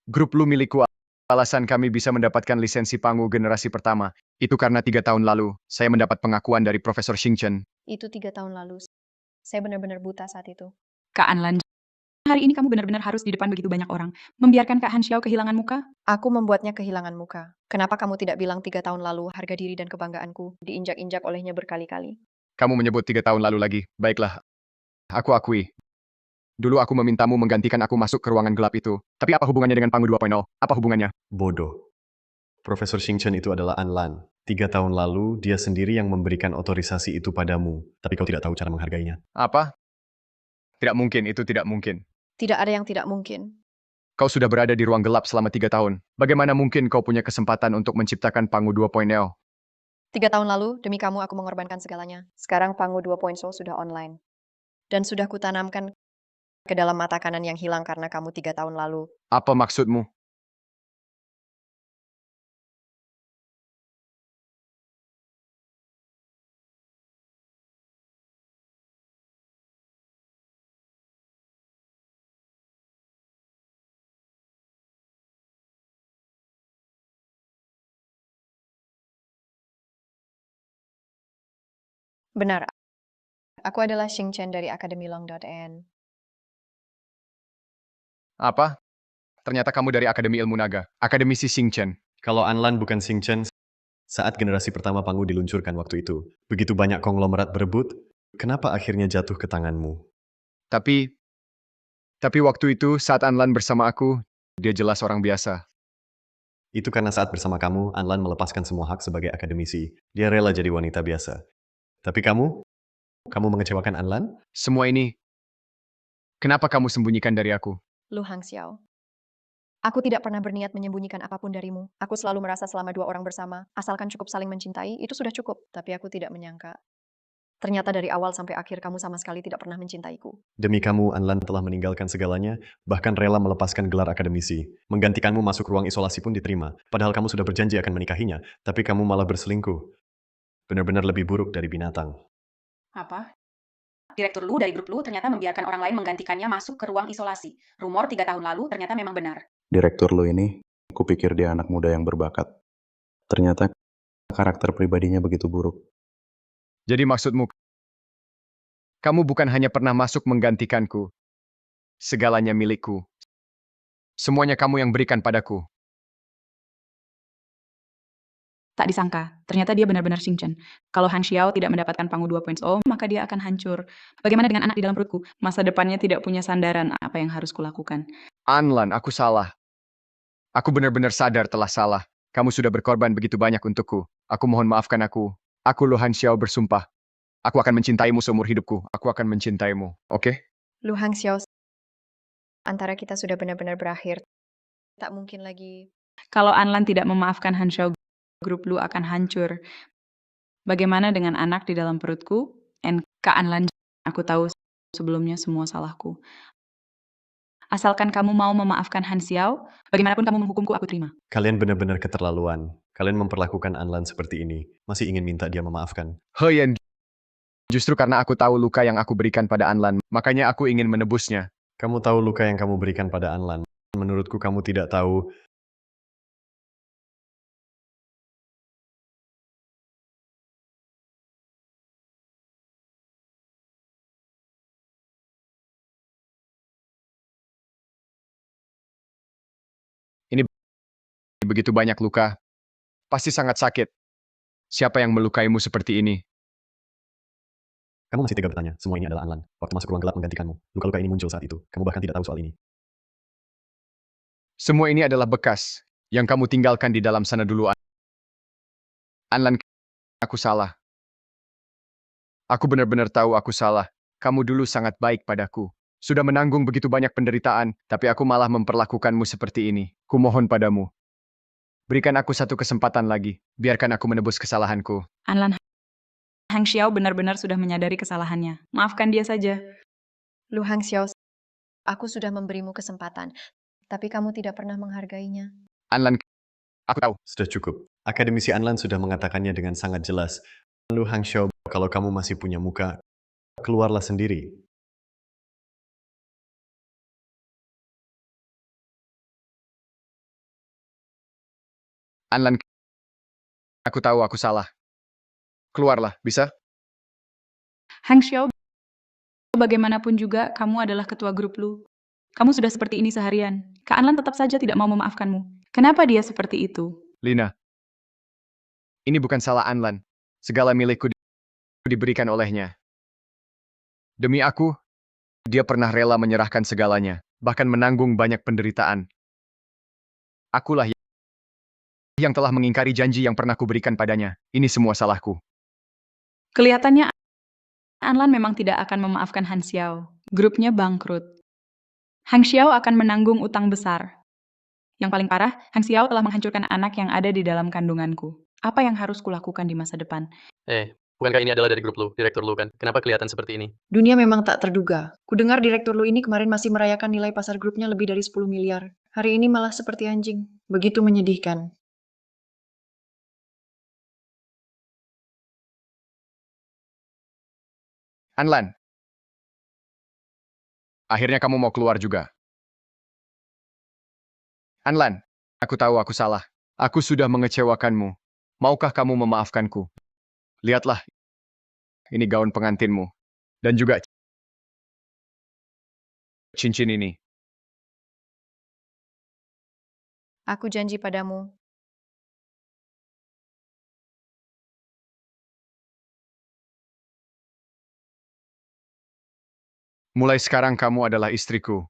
Grup Lu milikku, alasan kami bisa mendapatkan lisensi Pangu generasi pertama. Itu karena 3 tahun lalu, saya mendapat pengakuan dari Profesor Xingchen. Itu 3 tahun lalu. Saya benar-benar buta saat itu. Kak Anlan, hari ini kamu benar-benar harus di depan begitu banyak orang. Membiarkan Kak Han Xiao kehilangan muka? Aku membuatnya kehilangan muka. Kenapa kamu tidak bilang 3 tahun lalu harga diri dan kebanggaanku diinjak-injak olehnya berkali-kali? Kamu menyebut 3 tahun lalu lagi. Baiklah, aku akui. Dulu aku memintamu menggantikan aku masuk ke ruangan gelap itu. Tapi apa hubungannya dengan Pangu 2.0? Apa hubungannya? Bodoh. Profesor Xingchen itu adalah Anlan. 3 tahun lalu, dia sendiri yang memberikan otorisasi itu padamu. Tapi kau tidak tahu cara menghargainya. Apa? Tidak mungkin, itu tidak mungkin. Tidak ada yang tidak mungkin. Kau sudah berada di ruang gelap selama 3 tahun. Bagaimana mungkin kau punya kesempatan untuk menciptakan Pangu 2.0? 3 tahun lalu, demi kamu aku mengorbankan segalanya. Sekarang Pangu 2.0 sudah online. Dan sudah kutanamkan ke dalam mata kanan yang hilang karena kamu 3 tahun lalu. Apa maksudmu? Benar, aku adalah Xingchen dari Akademi Long.n. Apa? Ternyata kamu dari Akademi Ilmu Naga. Akademisi Xingchen. Kalau Anlan bukan Xingchen, saat generasi pertama Pangu diluncurkan waktu itu, begitu banyak konglomerat berebut, kenapa akhirnya jatuh ke tanganmu? Tapi waktu itu saat Anlan bersama aku, dia jelas orang biasa. Itu karena saat bersama kamu, Anlan melepaskan semua hak sebagai akademisi. Dia rela jadi wanita biasa. Tapi kamu mengecewakan Anlan? Semua ini, kenapa kamu sembunyikan dari aku? Lu Hang Xiao. Aku tidak pernah berniat menyembunyikan apapun darimu. Aku selalu merasa selama 2 orang bersama, asalkan cukup saling mencintai, itu sudah cukup. Tapi aku tidak menyangka. Ternyata dari awal sampai akhir kamu sama sekali tidak pernah mencintaiku. Demi kamu, Anlan telah meninggalkan segalanya, bahkan rela melepaskan gelar akademisi. Menggantikanmu masuk ruang isolasi pun diterima, padahal kamu sudah berjanji akan menikahinya, tapi kamu malah berselingkuh. Benar-benar lebih buruk dari binatang. Apa? Direktur Lu dari grup Lu ternyata membiarkan orang lain menggantikannya masuk ke ruang isolasi. Rumor 3 tahun lalu ternyata memang benar. Direktur lo ini, kupikir dia anak muda yang berbakat. Ternyata karakter pribadinya begitu buruk. Jadi maksudmu, kamu bukan hanya pernah masuk menggantikanku. Segalanya milikku. Semuanya kamu yang berikan padaku. Tak disangka, ternyata dia benar-benar Xingchen. Kalau Han Xiao tidak mendapatkan Pangu 2.0, maka dia akan hancur. Bagaimana dengan anak di dalam perutku? Masa depannya tidak punya sandaran, apa yang harus kulakukan? Anlan, aku salah. Aku benar-benar sadar telah salah. Kamu sudah berkorban begitu banyak untukku. Aku mohon maafkan aku. Aku Lu Han Xiao bersumpah. Aku akan mencintaimu seumur hidupku. Aku akan mencintaimu. Oke? Lu Hang Xiao, antara kita sudah benar-benar berakhir. Tak mungkin lagi. Kalau Anlan tidak memaafkan Han Xiao, grup Lu akan hancur. Bagaimana dengan anak di dalam perutku? Kak Anlan, aku tahu sebelumnya semua salahku. Asalkan kamu mau memaafkan Han Xiao, bagaimanapun kamu menghukumku, aku terima. Kalian benar-benar keterlaluan. Kalian memperlakukan Anlan seperti ini. Masih ingin minta dia memaafkan. Yan, justru karena aku tahu luka yang aku berikan pada Anlan, makanya aku ingin menebusnya. Kamu tahu luka yang kamu berikan pada Anlan. Menurutku kamu tidak tahu. Ini begitu banyak luka. Pasti sangat sakit. Siapa yang melukaimu seperti ini? Kamu masih tega bertanya. Semua ini adalah Anlan. Waktu masuk ruang gelap menggantikanmu. Luka-luka ini muncul saat itu. Kamu bahkan tidak tahu soal ini. Semua ini adalah bekas yang kamu tinggalkan di dalam sana dulu. Anlan, aku salah. Aku benar-benar tahu aku salah. Kamu dulu sangat baik padaku. Sudah menanggung begitu banyak penderitaan, tapi aku malah memperlakukanmu seperti ini. Kumohon padamu. Berikan aku satu kesempatan lagi. Biarkan aku menebus kesalahanku. Anlan, Hang Xiao benar-benar sudah menyadari kesalahannya. Maafkan dia saja. Lu Hangxiao, aku sudah memberimu kesempatan, tapi kamu tidak pernah menghargainya. Anlan, aku tahu. Sudah cukup. Akademisi Anlan sudah mengatakannya dengan sangat jelas. Lu Hangxiao, kalau kamu masih punya muka, keluarlah sendiri. Anlan, aku tahu aku salah. Keluarlah, bisa? Hang Xiao, bagaimanapun juga kamu adalah ketua grup Lu. Kamu sudah seperti ini seharian. Kak Anlan tetap saja tidak mau memaafkanmu. Kenapa dia seperti itu? Lina, ini bukan salah Anlan. Segala milikku diberikan olehnya. Demi aku, dia pernah rela menyerahkan segalanya, bahkan menanggung banyak penderitaan. Akulah yang telah mengingkari janji yang pernah kuberikan padanya. Ini semua salahku. Kelihatannya Anlan memang tidak akan memaafkan Han Xiao. Grupnya bangkrut. Hang Xiao akan menanggung utang besar. Yang paling parah, Hang Xiao telah menghancurkan anak yang ada di dalam kandunganku. Apa yang harus kulakukan di masa depan? Bukankah ini adalah dari grup lu, direktur lu kan? Kenapa kelihatan seperti ini? Dunia memang tak terduga. Kudengar direktur lu ini kemarin masih merayakan nilai pasar grupnya lebih dari 10 miliar. Hari ini malah seperti anjing. Begitu menyedihkan. Anlan, akhirnya kamu mau keluar juga. Anlan, aku tahu aku salah. Aku sudah mengecewakanmu. Maukah kamu memaafkanku? Lihatlah, ini gaun pengantinmu. Dan juga cincin ini. Aku janji padamu, Mulai sekarang kamu adalah istriku.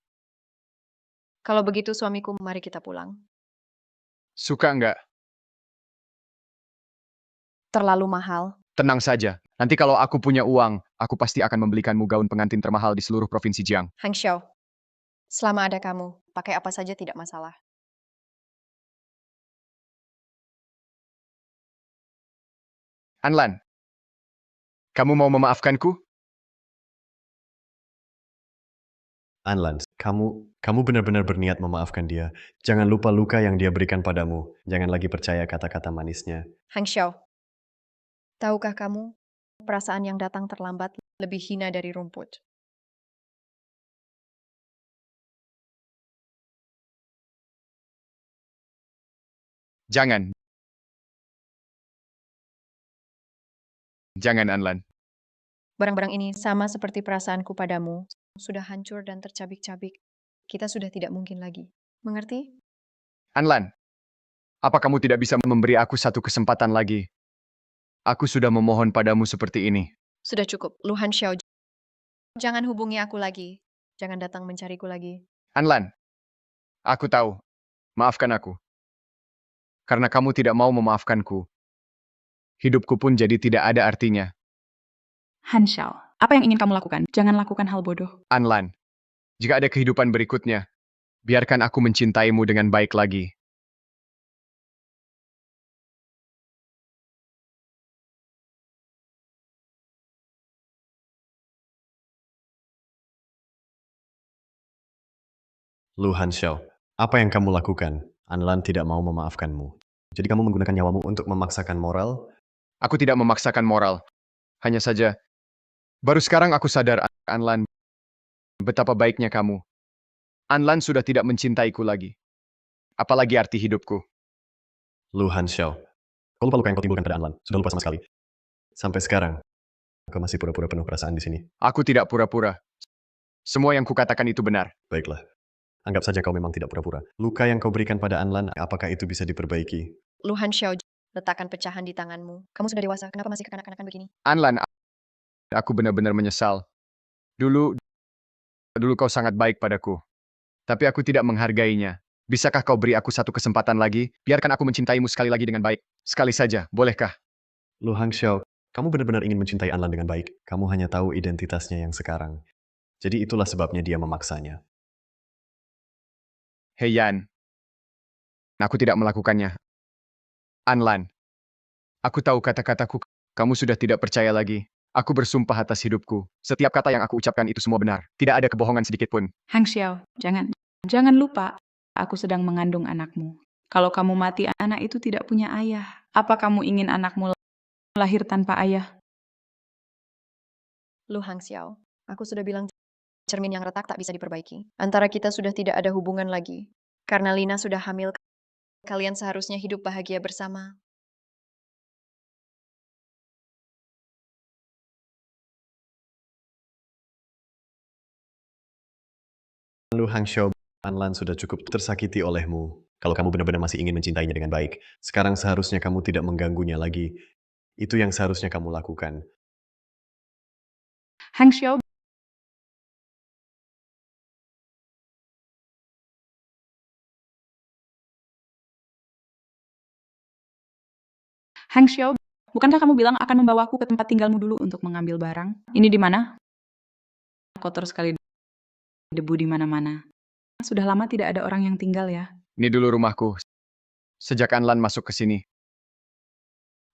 kalau begitu suamiku, mari kita pulang. Suka enggak? Terlalu mahal. Tenang saja. Nanti kalau aku punya uang, aku pasti akan membelikanmu gaun pengantin termahal di seluruh provinsi Jiang. Hangxiao, selama ada kamu, pakai apa saja tidak masalah. Anlan, kamu mau memaafkanku? Anlan, kamu benar-benar berniat memaafkan dia. Jangan lupa luka yang dia berikan padamu. Jangan lagi percaya kata-kata manisnya. Hangxiao, tahukah kamu, perasaan yang datang terlambat lebih hina dari rumput. Jangan. Jangan, Anlan. Barang-barang ini sama seperti perasaanku padamu, sudah hancur dan tercabik-cabik. Kita sudah tidak mungkin lagi. Mengerti? Anlan, apa kamu tidak bisa memberi aku satu kesempatan lagi? Aku sudah memohon padamu seperti ini. Sudah cukup, Lu Hangxiao. Jangan hubungi aku lagi. Jangan datang mencariku lagi. Anlan, aku tahu. Maafkan aku. Karena kamu tidak mau memaafkanku. Hidupku pun jadi tidak ada artinya. Han Xiao, apa yang ingin kamu lakukan? Jangan lakukan hal bodoh. Anlan, jika ada kehidupan berikutnya, biarkan aku mencintaimu dengan baik lagi. Lu Hanxiao, apa yang kamu lakukan? Anlan tidak mau memaafkanmu. Jadi kamu menggunakan nyawamu untuk memaksakan moral? Aku tidak memaksakan moral. Hanya saja, baru sekarang aku sadar, Anlan, betapa baiknya kamu. Anlan sudah tidak mencintaiku lagi. Apalagi arti hidupku. Lu Hanxiao, kau lupa luka yang kau timbulkan pada Anlan. Sudah lupa sama sekali. Sampai sekarang, kau masih pura-pura penuh perasaan di sini. Aku tidak pura-pura. Semua yang kukatakan itu benar. Baiklah. Anggap saja kau memang tidak pura-pura. Luka yang kau berikan pada Anlan, apakah itu bisa diperbaiki? Lu Hanxiao, letakkan pecahan di tanganmu. Kamu sudah dewasa, kenapa masih kekanak-kanakan begini? Anlan, aku benar-benar menyesal. Dulu kau sangat baik padaku. Tapi aku tidak menghargainya. Bisakah kau beri aku satu kesempatan lagi? Biarkan aku mencintaimu sekali lagi dengan baik. Sekali saja, bolehkah? Lu Hanxiao, kamu benar-benar ingin mencintai Anlan dengan baik. Kamu hanya tahu identitasnya yang sekarang. Jadi itulah sebabnya dia memaksanya. Hei Yan, aku tidak melakukannya. Anlan, aku tahu kata-kataku, kamu sudah tidak percaya lagi. Aku bersumpah atas hidupku. Setiap kata yang aku ucapkan itu semua benar. Tidak ada kebohongan sedikit pun. Hang Xiao, jangan lupa, aku sedang mengandung anakmu. Kalau kamu mati, anak itu tidak punya ayah. Apa kamu ingin anakmu lahir tanpa ayah? Lu Hanxiao, aku sudah bilang cermin yang retak tak bisa diperbaiki. Antara kita sudah tidak ada hubungan lagi. Karena Lina sudah hamil, kalian seharusnya hidup bahagia bersama. Lu Hanxiao, Anlan sudah cukup tersakiti olehmu. Kalau kamu benar-benar masih ingin mencintainya dengan baik, sekarang seharusnya kamu tidak mengganggunya lagi. Itu yang seharusnya kamu lakukan. Hang Xiao, bukankah kamu bilang akan membawaku ke tempat tinggalmu dulu untuk mengambil barang? Ini di mana? Kotor sekali, debu di mana-mana. Sudah lama tidak ada orang yang tinggal ya. Ini dulu rumahku. Sejak Anlan masuk ke sini,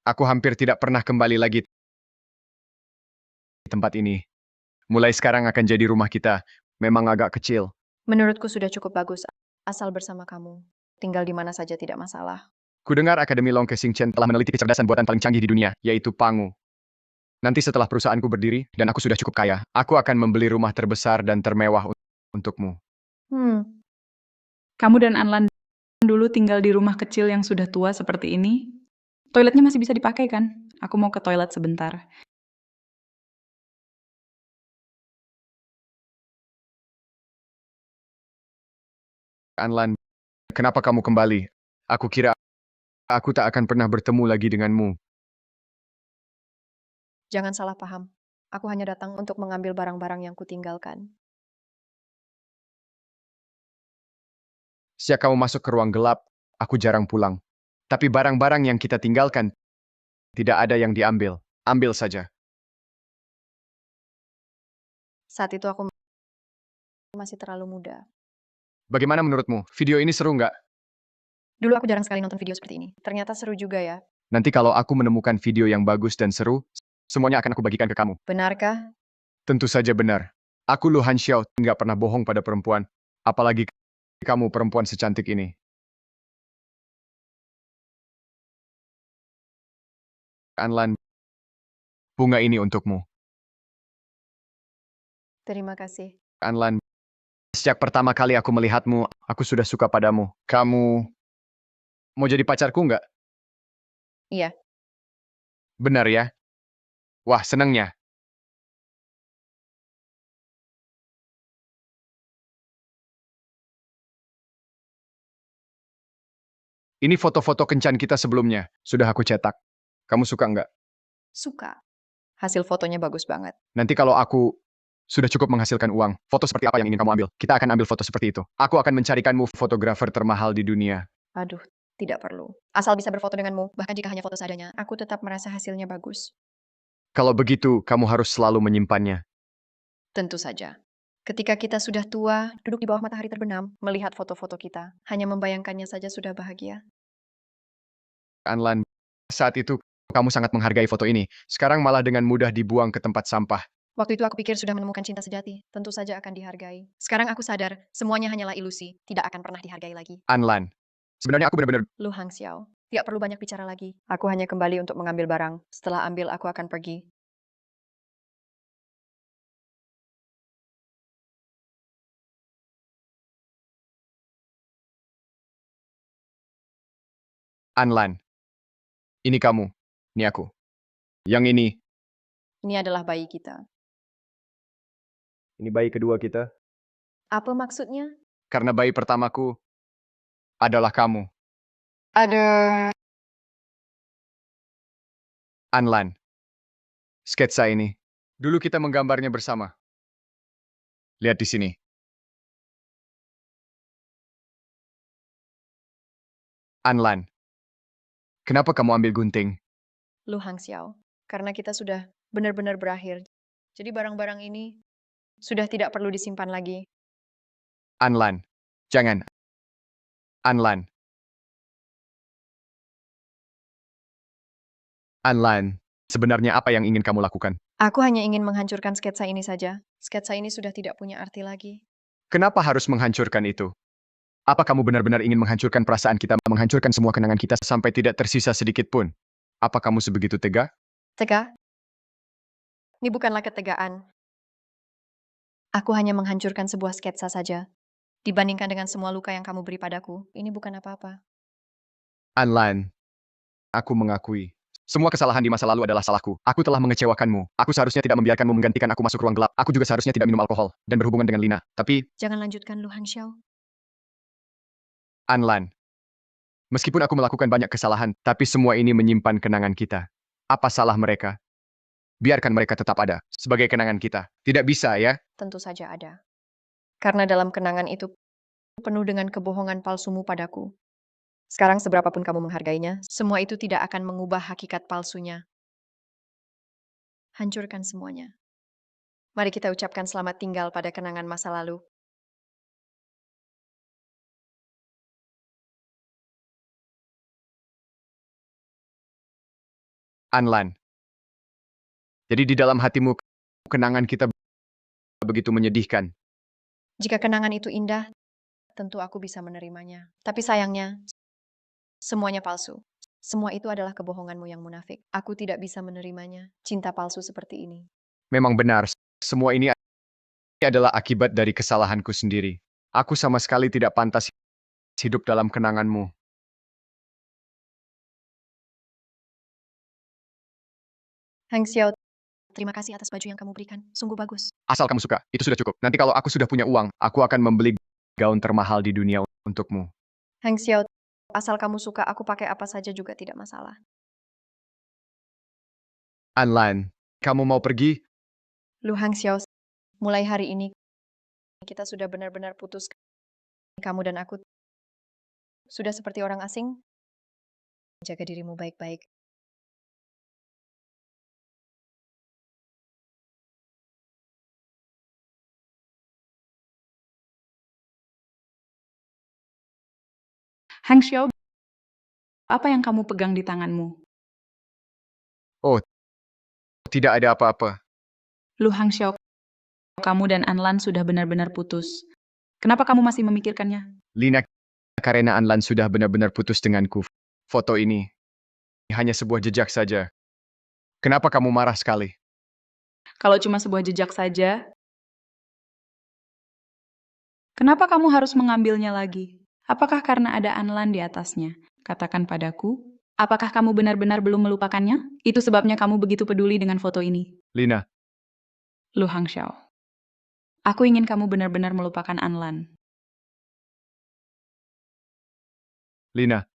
aku hampir tidak pernah kembali lagi di tempat ini. Mulai sekarang akan jadi rumah kita. Memang agak kecil. Menurutku sudah cukup bagus, asal bersama kamu. Tinggal di mana saja tidak masalah. Kudengar Akademi Longke Xingchen telah meneliti kecerdasan buatan paling canggih di dunia, yaitu Pangu. Nanti setelah perusahaanku berdiri, dan aku sudah cukup kaya, aku akan membeli rumah terbesar dan termewah untukmu. Kamu dan Anlan dulu tinggal di rumah kecil yang sudah tua seperti ini. Toiletnya masih bisa dipakai kan? Aku mau ke toilet sebentar. Anlan, kenapa kamu kembali? Aku kira aku tak akan pernah bertemu lagi denganmu. Jangan salah paham. Aku hanya datang untuk mengambil barang-barang yang kutinggalkan. Sejak kamu masuk ke ruang gelap, aku jarang pulang. Tapi barang-barang yang kita tinggalkan, tidak ada yang diambil. Ambil saja. Saat itu aku masih terlalu muda. Bagaimana menurutmu? Video ini seru nggak? Dulu aku jarang sekali nonton video seperti ini. Ternyata seru juga ya. Nanti kalau aku menemukan video yang bagus dan seru, semuanya akan aku bagikan ke kamu. Benarkah? Tentu saja benar. Aku Lu Hanxiao nggak pernah bohong pada perempuan. Apalagi kamu perempuan secantik ini. Anlan, bunga ini untukmu. Terima kasih. Anlan, sejak pertama kali aku melihatmu, aku sudah suka padamu. Kamu mau jadi pacarku nggak? Iya. Benar ya? Wah, senangnya. Ini foto-foto kencan kita sebelumnya. Sudah aku cetak. Kamu suka nggak? Suka. Hasil fotonya bagus banget. Nanti kalau aku sudah cukup menghasilkan uang, foto seperti apa yang ingin kamu ambil? Kita akan ambil foto seperti itu. Aku akan mencarikanmu fotografer termahal di dunia. Aduh, tidak perlu. Asal bisa berfoto denganmu, bahkan jika hanya foto seadanya, aku tetap merasa hasilnya bagus. Kalau begitu, kamu harus selalu menyimpannya. Tentu saja. Ketika kita sudah tua, duduk di bawah matahari terbenam, melihat foto-foto kita, hanya membayangkannya saja sudah bahagia. Anlan, saat itu kamu sangat menghargai foto ini. Sekarang malah dengan mudah dibuang ke tempat sampah. Waktu itu aku pikir sudah menemukan cinta sejati, tentu saja akan dihargai. Sekarang aku sadar, semuanya hanyalah ilusi, tidak akan pernah dihargai lagi. Anlan, sebenarnya aku benar-benar... Lu Hang Xiao, tidak perlu banyak bicara lagi. Aku hanya kembali untuk mengambil barang. Setelah ambil, aku akan pergi. Anlan, ini kamu, ini aku. Yang ini, Ini adalah bayi kita. ini bayi kedua kita. Apa maksudnya? Karena bayi pertamaku adalah kamu. Anlan, sketsa ini. Dulu kita menggambarnya bersama. Lihat di sini. Anlan, kenapa kamu ambil gunting? Lu Hang Xiao, karena kita sudah benar-benar berakhir. Jadi barang-barang ini sudah tidak perlu disimpan lagi. Anlan, jangan. Anlan. Anlan, sebenarnya apa yang ingin kamu lakukan? Aku hanya ingin menghancurkan sketsa ini saja. Sketsa ini sudah tidak punya arti lagi. Kenapa harus menghancurkan itu? Apa kamu benar-benar ingin menghancurkan perasaan kita, menghancurkan semua kenangan kita sampai tidak tersisa sedikit pun? Apa kamu sebegitu tega? Tega? Ini bukanlah ketegaan. Aku hanya menghancurkan sebuah sketsa saja. Dibandingkan dengan semua luka yang kamu beri padaku, ini bukan apa-apa. Anlan, aku mengakui. Semua kesalahan di masa lalu adalah salahku. Aku telah mengecewakanmu. Aku seharusnya tidak membiarkanmu menggantikan aku masuk ruang gelap. Aku juga seharusnya tidak minum alkohol dan berhubungan dengan Lina. Tapi, Jangan lanjutkan, Lu Hang Xiao. Anlan, meskipun aku melakukan banyak kesalahan, tapi semua ini menyimpan kenangan kita. Apa salah mereka? Biarkan mereka tetap ada sebagai kenangan kita. Tidak bisa, ya? Tentu saja ada. Karena dalam kenangan itu penuh dengan kebohongan palsumu padaku. Sekarang seberapapun kamu menghargainya, semua itu tidak akan mengubah hakikat palsunya. Hancurkan semuanya. Mari kita ucapkan selamat tinggal pada kenangan masa lalu. Anlan. Jadi di dalam hatimu, kenangan kita begitu menyedihkan. Jika kenangan itu indah, tentu aku bisa menerimanya. Tapi sayangnya, semuanya palsu. Semua itu adalah kebohonganmu yang munafik. Aku tidak bisa menerimanya. Cinta palsu seperti ini. Memang benar, semua ini adalah akibat dari kesalahanku sendiri. Aku sama sekali tidak pantas hidup dalam kenanganmu. Hang Xiao, terima kasih atas baju yang kamu berikan. Sungguh bagus. Asal kamu suka, itu sudah cukup. Nanti kalau aku sudah punya uang, aku akan membeli gaun termahal di dunia untukmu. Hang Xiao, asal kamu suka, aku pakai apa saja juga tidak masalah. Anlan, kamu mau pergi? Lu Hang Xiao, mulai hari ini kita sudah benar-benar putus. Kamu dan aku sudah seperti orang asing. Jaga dirimu baik-baik. Hang Xiao, apa yang kamu pegang di tanganmu? Oh, tidak ada apa-apa. Lu Hang Xiao, kamu dan Anlan sudah benar-benar putus. Kenapa kamu masih memikirkannya? Lina, karena Anlan sudah benar-benar putus denganku. Foto ini hanya sebuah jejak saja. Kenapa kamu marah sekali? Kalau cuma sebuah jejak saja, kenapa kamu harus mengambilnya lagi? Apakah karena ada Anlan di atasnya? Katakan padaku, apakah kamu benar-benar belum melupakannya? Itu sebabnya kamu begitu peduli dengan foto ini. Lina, Lu Hang Xiao, aku ingin kamu benar-benar melupakan Anlan. Lina.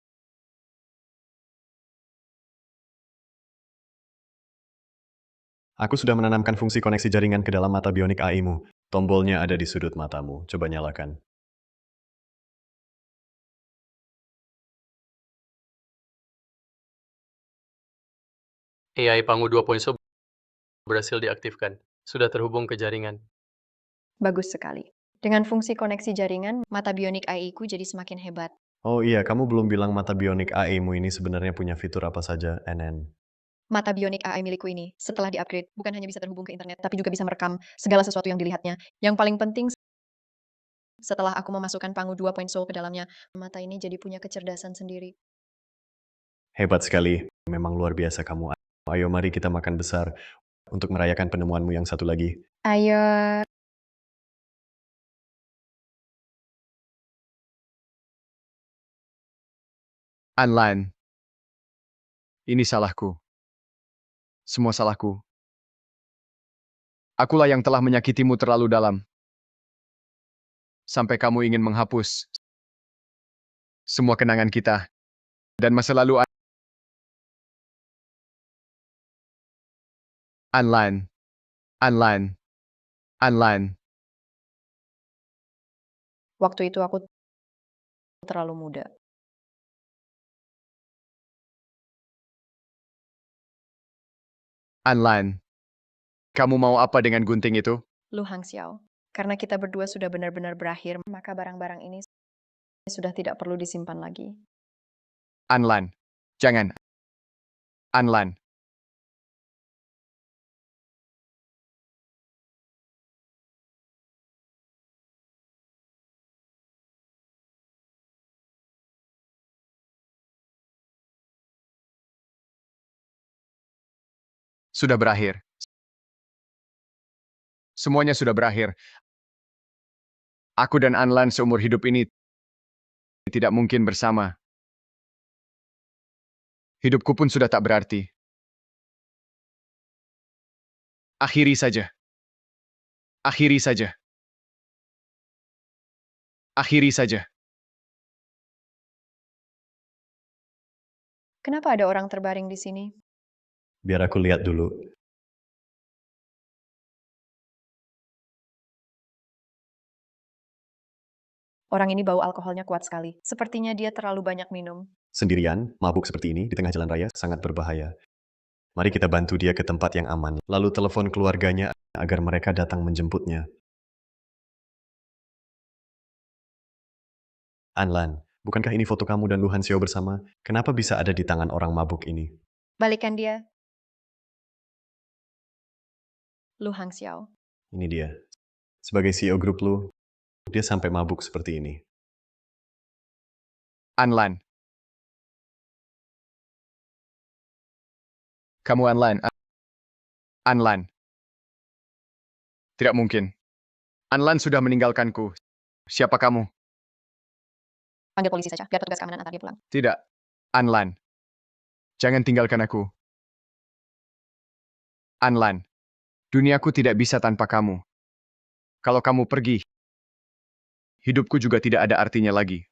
Aku sudah menanamkan fungsi koneksi jaringan ke dalam mata bionik AI-mu. Tombolnya ada di sudut matamu. Coba nyalakan. AI Pangu 2.0 berhasil diaktifkan. Sudah terhubung ke jaringan. Bagus sekali. Dengan fungsi koneksi jaringan, mata bionik AI-ku jadi semakin hebat. Oh iya, kamu belum bilang mata bionik AI-mu ini sebenarnya punya fitur apa saja, NN. Mata bionik AI milikku ini, setelah di-upgrade, bukan hanya bisa terhubung ke internet, tapi juga bisa merekam segala sesuatu yang dilihatnya. Yang paling penting, setelah aku memasukkan Pangu 2.0 ke dalamnya, mata ini jadi punya kecerdasan sendiri. Hebat sekali. Memang luar biasa kamu. Ayo mari kita makan besar untuk merayakan penemuanmu yang satu lagi. Ayo. Anlan, ini salahku. Semua salahku. Akulah yang telah menyakitimu terlalu dalam. Sampai kamu ingin menghapus semua kenangan kita dan masa lalu. Anlan, Anlan, Anlan. Waktu itu aku terlalu muda. Anlan, kamu mau apa dengan gunting itu? Lu Hang Xiao. Karena kita berdua sudah benar-benar berakhir, maka barang-barang ini sudah tidak perlu disimpan lagi. Anlan, jangan. Anlan, sudah berakhir. Semuanya sudah berakhir. Aku dan Anlan seumur hidup ini tidak mungkin bersama. Hidupku pun sudah tak berarti. Akhiri saja. Akhiri saja. Akhiri saja. Kenapa ada orang terbaring di sini? Biar aku lihat dulu. Orang ini bau alkoholnya kuat sekali. Sepertinya dia terlalu banyak minum. Sendirian, mabuk seperti ini di tengah jalan raya sangat berbahaya. Mari kita bantu dia ke tempat yang aman. Lalu telepon keluarganya agar mereka datang menjemputnya. Anlan, bukankah ini foto kamu dan Lu Hanxiao bersama? Kenapa bisa ada di tangan orang mabuk ini? Balikan dia. Lu Hang Xiao. Ini dia. Sebagai CEO grup Lu, dia sampai mabuk seperti ini. Anlan. Kamu Anlan. Anlan. Tidak mungkin. Anlan sudah meninggalkanku. Siapa kamu? Panggil polisi saja, biar petugas keamanan antar dia pulang. Tidak. Anlan. Jangan tinggalkan aku. Anlan. Duniaku tidak bisa tanpa kamu. Kalau kamu pergi, hidupku juga tidak ada artinya lagi.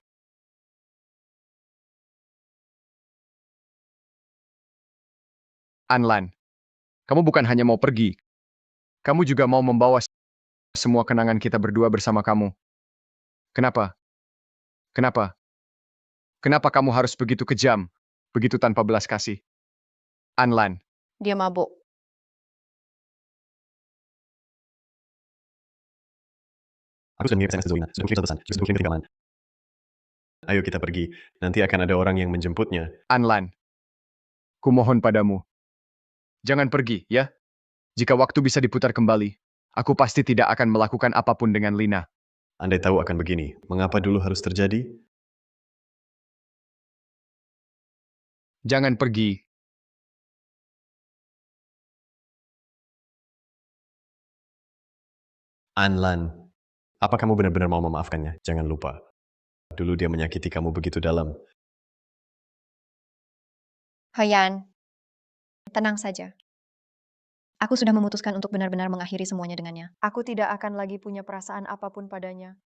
Anlan. Kamu bukan hanya mau pergi. Kamu juga mau membawa semua kenangan kita berdua bersama kamu. Kenapa? Kenapa? Kenapa kamu harus begitu kejam? Begitu tanpa belas kasih? Anlan. Dia mabuk. Aku sudah mengirim SMS ke Zoina, sudah kirim satu pesan, sudah kirim ketinggalan. Ayo kita pergi, nanti akan ada orang yang menjemputnya. Anlan. Kumohon padamu. Jangan pergi, ya? Jika waktu bisa diputar kembali, aku pasti tidak akan melakukan apapun dengan Lina. Andai tahu akan begini, mengapa dulu harus terjadi? Jangan pergi. Anlan, apa kamu benar-benar mau memaafkannya? Jangan lupa. Dulu dia menyakiti kamu begitu dalam. Hayan. Tenang saja. Aku sudah memutuskan untuk benar-benar mengakhiri semuanya dengannya. Aku tidak akan lagi punya perasaan apapun padanya.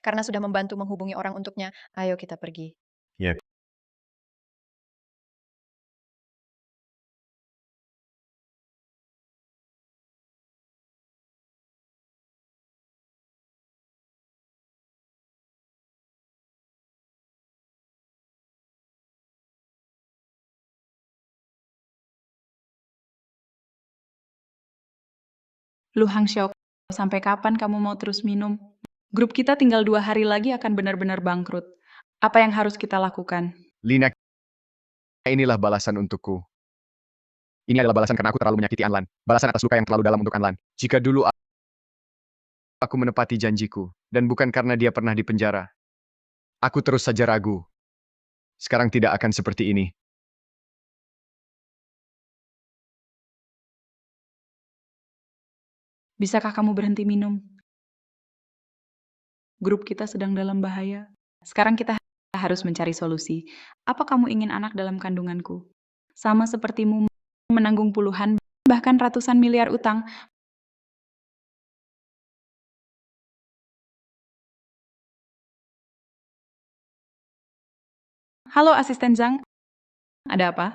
Karena sudah membantu menghubungi orang untuknya, ayo kita pergi. Ya, Lu Hangxiao, sampai kapan kamu mau terus minum? Grup kita tinggal 2 hari lagi akan benar-benar bangkrut. Apa yang harus kita lakukan? Lina, inilah balasan untukku. Ini adalah balasan karena aku terlalu menyakiti Anlan. Balasan atas luka yang terlalu dalam untuk Anlan. Jika dulu aku menepati janjiku, dan bukan karena dia pernah dipenjara, aku terus saja ragu. Sekarang tidak akan seperti ini. Bisakah kamu berhenti minum? Grup kita sedang dalam bahaya. Sekarang kita harus mencari solusi. Apa kamu ingin anak dalam kandunganku? Sama sepertimu menanggung puluhan, bahkan ratusan miliar utang. Halo asisten Zhang, ada apa?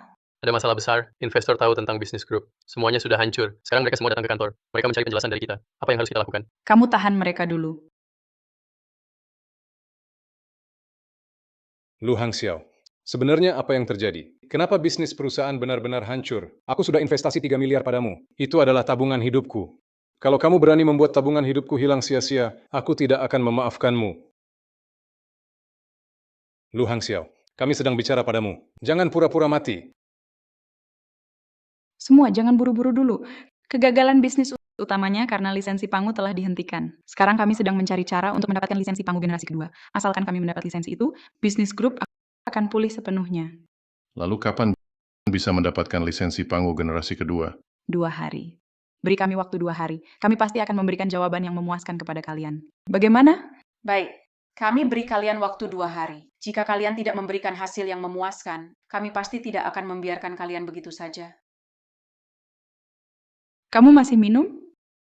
Ada masalah besar, investor tahu tentang bisnis grup. Semuanya sudah hancur. Sekarang mereka semua datang ke kantor. Mereka mencari penjelasan dari kita. Apa yang harus kita lakukan? Kamu tahan mereka dulu. Lu Hangxiao, sebenarnya apa yang terjadi? Kenapa bisnis perusahaan benar-benar hancur? Aku sudah investasi 3 miliar padamu. Itu adalah tabungan hidupku. Kalau kamu berani membuat tabungan hidupku hilang sia-sia, aku tidak akan memaafkanmu. Lu Hangxiao, kami sedang bicara padamu. Jangan pura-pura mati. Semua jangan buru-buru dulu. Kegagalan bisnis utamanya karena lisensi Pangu telah dihentikan. Sekarang kami sedang mencari cara untuk mendapatkan lisensi Pangu generasi kedua. Asalkan kami mendapat lisensi itu, bisnis grup akan pulih sepenuhnya. Lalu kapan bisa mendapatkan lisensi Pangu generasi kedua? 2 hari. Beri kami waktu 2 hari. Kami pasti akan memberikan jawaban yang memuaskan kepada kalian. Bagaimana? Baik, kami beri kalian waktu 2 hari. Jika kalian tidak memberikan hasil yang memuaskan, kami pasti tidak akan membiarkan kalian begitu saja. Kamu masih minum?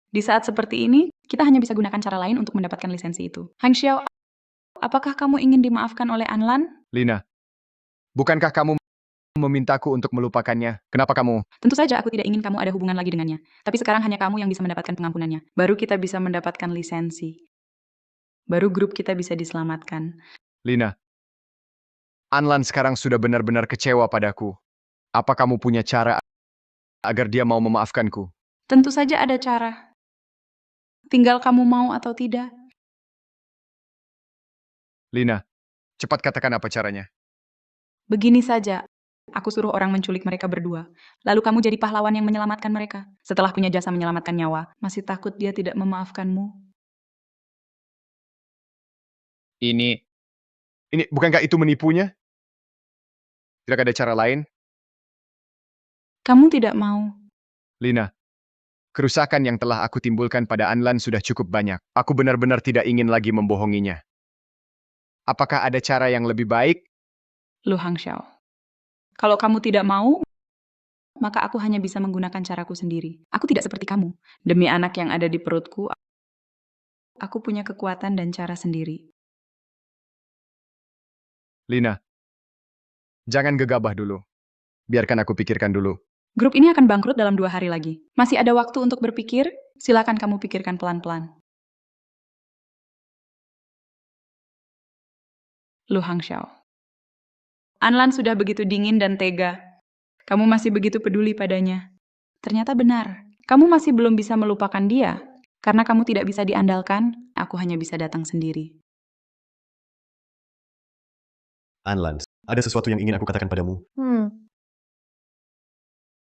Di saat seperti ini, kita hanya bisa gunakan cara lain untuk mendapatkan lisensi itu. Hangxiao, apakah kamu ingin dimaafkan oleh Anlan? Lina, bukankah kamu memintaku untuk melupakannya? Kenapa kamu? Tentu saja aku tidak ingin kamu ada hubungan lagi dengannya. Tapi sekarang hanya kamu yang bisa mendapatkan pengampunannya. Baru kita bisa mendapatkan lisensi. Baru grup kita bisa diselamatkan. Lina, Anlan sekarang sudah benar-benar kecewa padaku. Apa kamu punya cara agar dia mau memaafkanku? Tentu saja ada cara. Tinggal kamu mau atau tidak. Lina, cepat katakan apa caranya. Begini saja, aku suruh orang menculik mereka berdua. Lalu kamu jadi pahlawan yang menyelamatkan mereka. Setelah punya jasa menyelamatkan nyawa, masih takut dia tidak memaafkanmu? Ini, bukankah itu menipunya? Tidak ada cara lain? Kamu tidak mau. Lina, kerusakan yang telah aku timbulkan pada Anlan sudah cukup banyak. Aku benar-benar tidak ingin lagi membohonginya. Apakah ada cara yang lebih baik? Lu Hangxiao. Kalau kamu tidak mau, maka aku hanya bisa menggunakan caraku sendiri. Aku tidak seperti kamu. Demi anak yang ada di perutku, aku punya kekuatan dan cara sendiri. Lina, jangan gegabah dulu. Biarkan aku pikirkan dulu. Grup ini akan bangkrut dalam 2 hari lagi. Masih ada waktu untuk berpikir? Silakan kamu pikirkan pelan-pelan. Lu Hangxiao. Anlan sudah begitu dingin dan tega. Kamu masih begitu peduli padanya. Ternyata benar. Kamu masih belum bisa melupakan dia. Karena kamu tidak bisa diandalkan, aku hanya bisa datang sendiri. Anlan, ada sesuatu yang ingin aku katakan padamu.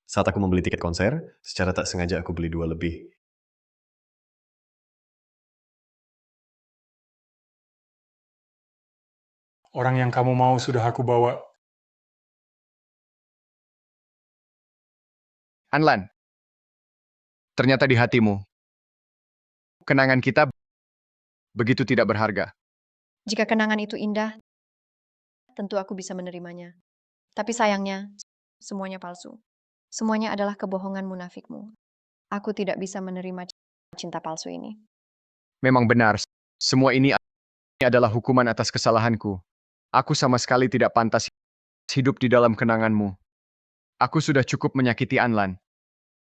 Saat aku membeli tiket konser, secara tak sengaja aku beli 2 lebih. Orang yang kamu mau sudah aku bawa. Anlan, ternyata di hatimu, kenangan kita begitu tidak berharga. Jika kenangan itu indah, tentu aku bisa menerimanya. Tapi sayangnya, semuanya palsu. Semuanya adalah kebohongan munafikmu. Aku tidak bisa menerima cinta palsu ini. Memang benar, semua ini adalah hukuman atas kesalahanku. Aku sama sekali tidak pantas hidup di dalam kenanganmu. Aku sudah cukup menyakiti Anlan.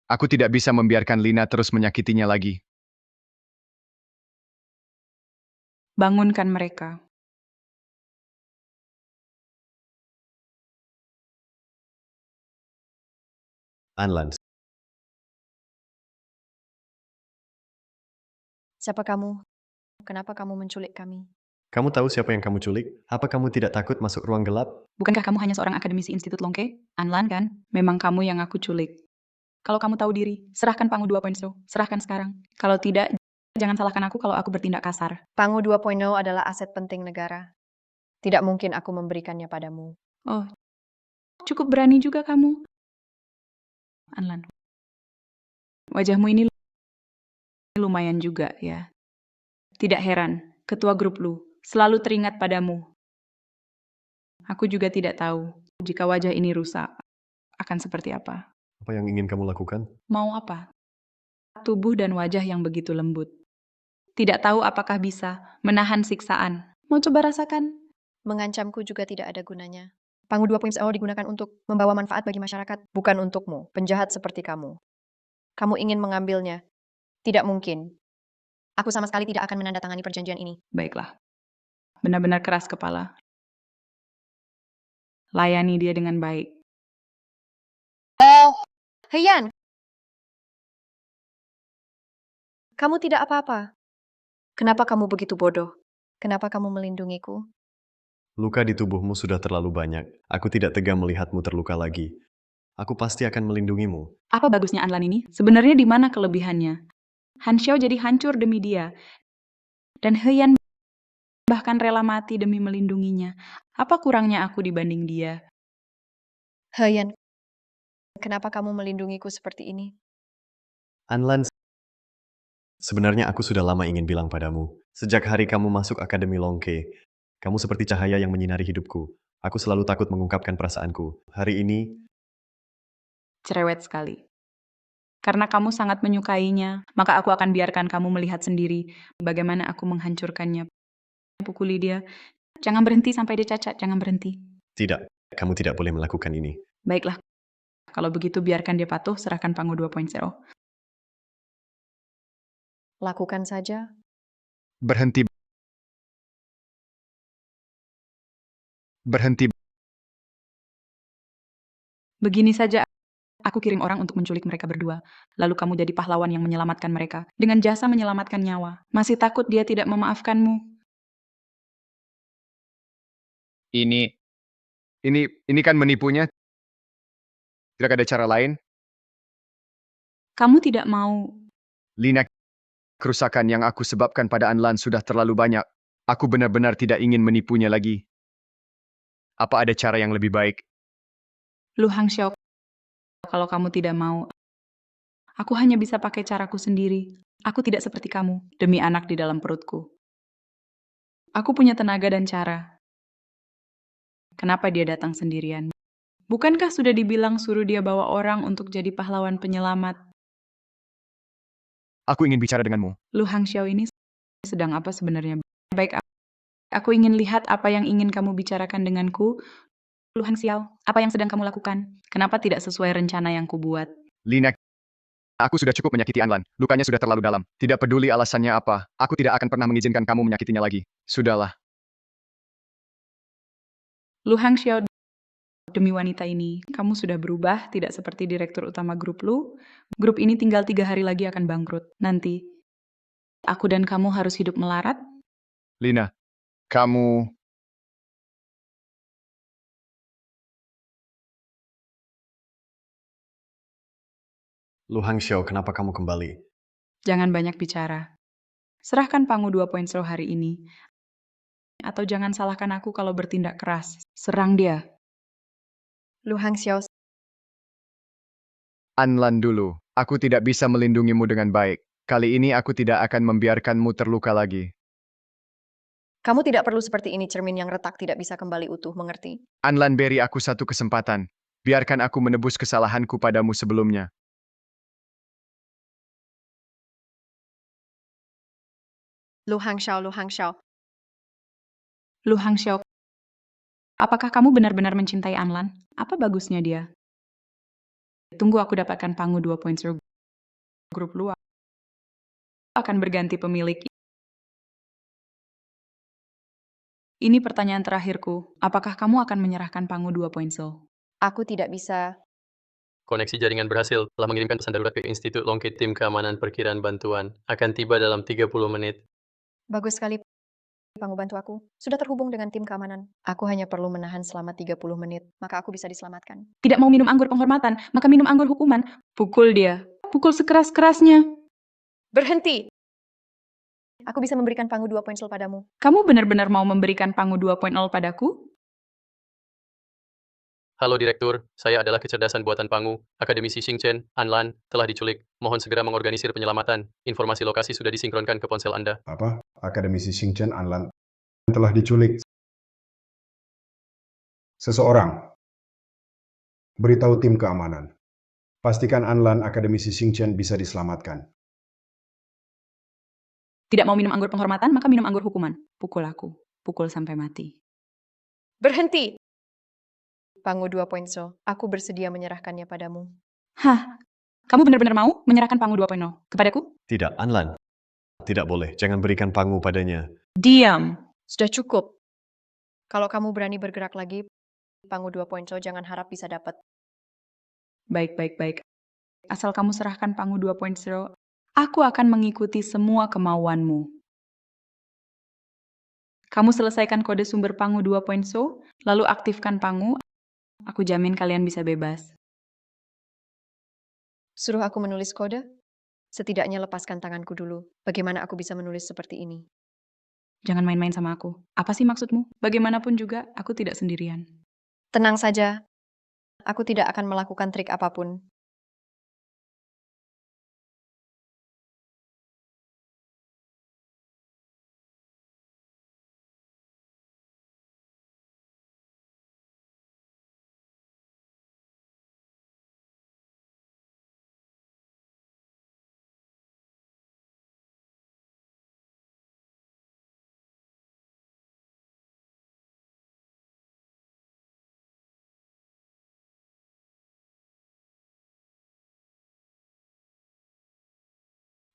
Aku tidak bisa membiarkan Lina terus menyakitinya lagi. Bangunkan mereka. Anlan, Siapa kamu? Kenapa kamu menculik kami? Kamu tahu siapa yang kamu culik? Apa kamu tidak takut masuk ruang gelap? Bukankah kamu hanya seorang akademisi Institut Longke? Anlan kan? Memang kamu yang aku culik. Kalau kamu tahu diri, serahkan Pangu 2.0. Serahkan sekarang. Kalau tidak, jangan salahkan aku kalau aku bertindak kasar. Pangu 2.0 adalah aset penting negara. Tidak mungkin aku memberikannya padamu. Oh, cukup berani juga kamu. Anlan, wajahmu ini lumayan juga ya. Tidak heran, ketua grup lu selalu teringat padamu. Aku juga tidak tahu jika wajah ini rusak akan seperti apa. Apa yang ingin kamu lakukan? Mau apa? Tubuh dan wajah yang begitu lembut. Tidak tahu apakah bisa menahan siksaan. Mau coba rasakan? Mengancamku juga tidak ada gunanya. Pangu 2.0 digunakan untuk membawa manfaat bagi masyarakat, bukan untukmu, penjahat seperti kamu. Kamu ingin mengambilnya? Tidak mungkin. Aku sama sekali tidak akan menandatangani perjanjian ini. Baiklah. Benar-benar keras kepala. Layani dia dengan baik. Heian! Kamu tidak apa-apa. Kenapa kamu begitu bodoh? Kenapa kamu melindungiku? Luka di tubuhmu sudah terlalu banyak. Aku tidak tega melihatmu terluka lagi. Aku pasti akan melindungimu. Apa bagusnya Anlan ini? Sebenarnya di mana kelebihannya? Han Xiao jadi hancur demi dia. Dan Heian bahkan rela mati demi melindunginya. Apa kurangnya aku dibanding dia? Heian, kenapa kamu melindungiku seperti ini? Anlan, sebenarnya aku sudah lama ingin bilang padamu. Sejak hari kamu masuk Akademi Longke, kamu seperti cahaya yang menyinari hidupku. Aku selalu takut mengungkapkan perasaanku. Hari ini, Cerewet sekali. Karena kamu sangat menyukainya, maka aku akan biarkan kamu melihat sendiri bagaimana aku menghancurkannya. Pukuli dia. Jangan berhenti sampai dia cacat, jangan berhenti. tidak, kamu tidak boleh melakukan ini. Baiklah, kalau begitu biarkan dia patuh, serahkan Pangu 2.0. Lakukan saja. Berhenti. Berhenti. Begini saja, aku kirim orang untuk menculik mereka berdua. Lalu kamu jadi pahlawan yang menyelamatkan mereka. Dengan jasa menyelamatkan nyawa. Masih takut dia tidak memaafkanmu? Ini kan menipunya. Tidak ada cara lain. Kamu tidak mau. Lina, kerusakan yang aku sebabkan pada Anlan sudah terlalu banyak. Aku benar-benar tidak ingin menipunya lagi. Apa ada cara yang lebih baik? Lu Hang Xiao, kalau kamu tidak mau, aku hanya bisa pakai caraku sendiri. Aku tidak seperti kamu, demi anak di dalam perutku. Aku punya tenaga dan cara. Kenapa dia datang sendirian? Bukankah sudah dibilang suruh dia bawa orang untuk jadi pahlawan penyelamat? Aku ingin bicara denganmu. Lu Hang Xiao ini sedang apa sebenarnya? Baik, aku ingin lihat apa yang ingin kamu bicarakan denganku. Lu Hang Xiao, apa yang sedang kamu lakukan? Kenapa tidak sesuai rencana yang kubuat? Lina, aku sudah cukup menyakiti Anlan. Lukanya sudah terlalu dalam. Tidak peduli alasannya apa, aku tidak akan pernah mengizinkan kamu menyakitinya lagi. Sudahlah. Lu Hang Xiao, demi wanita ini, kamu sudah berubah, tidak seperti direktur utama grup lu. Grup ini tinggal 3 hari lagi akan bangkrut. Nanti, aku dan kamu harus hidup melarat. Lina, kamu... Lu Hang Xiao, kenapa kamu kembali? Jangan banyak bicara. Serahkan Pangu 2.0 hari ini. Atau jangan salahkan aku kalau bertindak keras. Serang dia. Lu Hang Xiao, Anlan dulu. Aku tidak bisa melindungimu dengan baik. Kali ini aku tidak akan membiarkanmu terluka lagi. kamu tidak perlu seperti ini, cermin yang retak tidak bisa kembali utuh, mengerti? Anlan, beri aku satu kesempatan. Biarkan aku menebus kesalahanku padamu sebelumnya. Lu Hang Xiao, Lu Hang Xiao. Lu Hang Xiao, apakah kamu benar-benar mencintai Anlan? Apa bagusnya dia? Tunggu aku dapatkan Pangu 2.0 grup lu akan berganti pemilik. Ini pertanyaan terakhirku. Apakah kamu akan menyerahkan Pangu 2.0? Aku tidak bisa. Koneksi jaringan berhasil. Telah mengirimkan pesan darurat ke Institut Longke. Tim keamanan perkiraan bantuan akan tiba dalam 30 menit. Bagus sekali, Pangu, bantu aku. Sudah terhubung dengan tim keamanan. Aku hanya perlu menahan selama 30 menit, maka aku bisa diselamatkan. Tidak mau minum anggur penghormatan, maka minum anggur hukuman. Pukul dia. Pukul sekeras-kerasnya. Berhenti! Aku bisa memberikan Pangu 2 poin padamu. Kamu benar-benar mau memberikan Pangu 2.0 padaku? Halo Direktur, saya adalah kecerdasan buatan Pangu. Akademisi Xingchen, Anlan, telah diculik. Mohon segera mengorganisir penyelamatan. Informasi lokasi sudah disinkronkan ke ponsel Anda. Apa? Akademisi Xingchen Anlan telah diculik. Seseorang. Beritahu tim keamanan. Pastikan Anlan Akademisi Xingchen bisa diselamatkan. Tidak mau minum anggur penghormatan, maka minum anggur hukuman. Pukul aku. Pukul sampai mati. Berhenti! Pangu 2 poin. Aku bersedia menyerahkannya padamu. Hah? Kamu benar-benar mau menyerahkan Pangu 2.0 kepadaku? Tidak, Anlan. Tidak boleh. Jangan berikan Pangu padanya. Diam. Sudah cukup. Kalau kamu berani bergerak lagi, Pangu 2 poin, jangan harap bisa dapat. Baik. Asal kamu serahkan Pangu 2.0, aku akan mengikuti semua kemauanmu. Kamu selesaikan kode sumber Pangu 2.0, lalu aktifkan Pangu. Aku jamin kalian bisa bebas. Suruh aku menulis kode? Setidaknya lepaskan tanganku dulu. Bagaimana aku bisa menulis seperti ini? Jangan main-main sama aku. Apa sih maksudmu? Bagaimanapun juga, aku tidak sendirian. Tenang saja. Aku tidak akan melakukan trik apapun.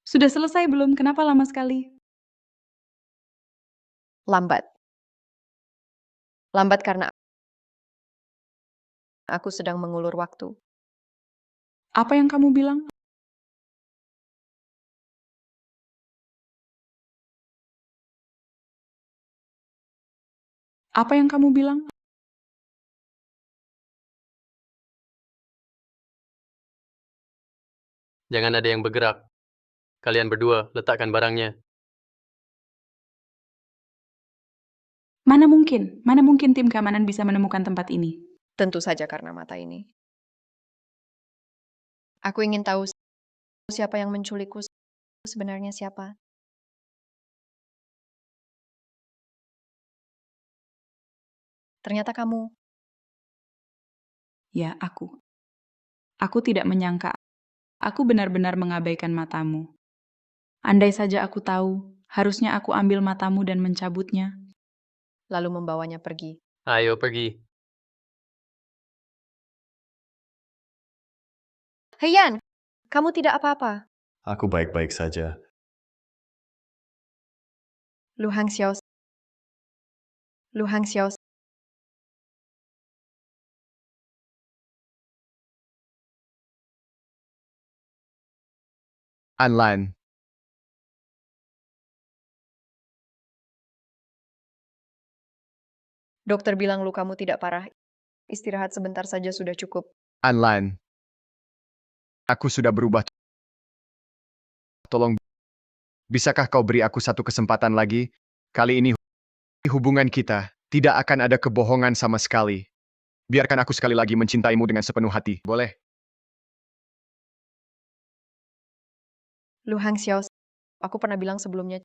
Sudah selesai belum? Kenapa lama sekali? Lambat. Lambat karena aku sedang mengulur waktu. Apa yang kamu bilang? Apa yang kamu bilang? Jangan ada yang bergerak. Kalian berdua, letakkan barangnya. Mana mungkin tim keamanan bisa menemukan tempat ini? Tentu saja karena mata ini. Aku ingin tahu siapa yang menculikku, sebenarnya siapa. Ternyata kamu. Ya, aku. Aku tidak menyangka. Aku benar-benar mengabaikan matamu. Andai saja aku tahu, harusnya aku ambil matamu dan mencabutnya. Lalu membawanya pergi. Ayo pergi. Heian, kamu tidak apa-apa. Aku baik-baik saja. Lu Hangxiao. Anlan. Dokter bilang lukamu tidak parah. Istirahat sebentar saja sudah cukup. Anlan. Aku sudah berubah. Tolong, bisakah kau beri aku satu kesempatan lagi? Kali ini hubungan kita tidak akan ada kebohongan sama sekali. Biarkan aku sekali lagi mencintaimu dengan sepenuh hati, boleh? Lu Hangxiao, aku pernah bilang sebelumnya,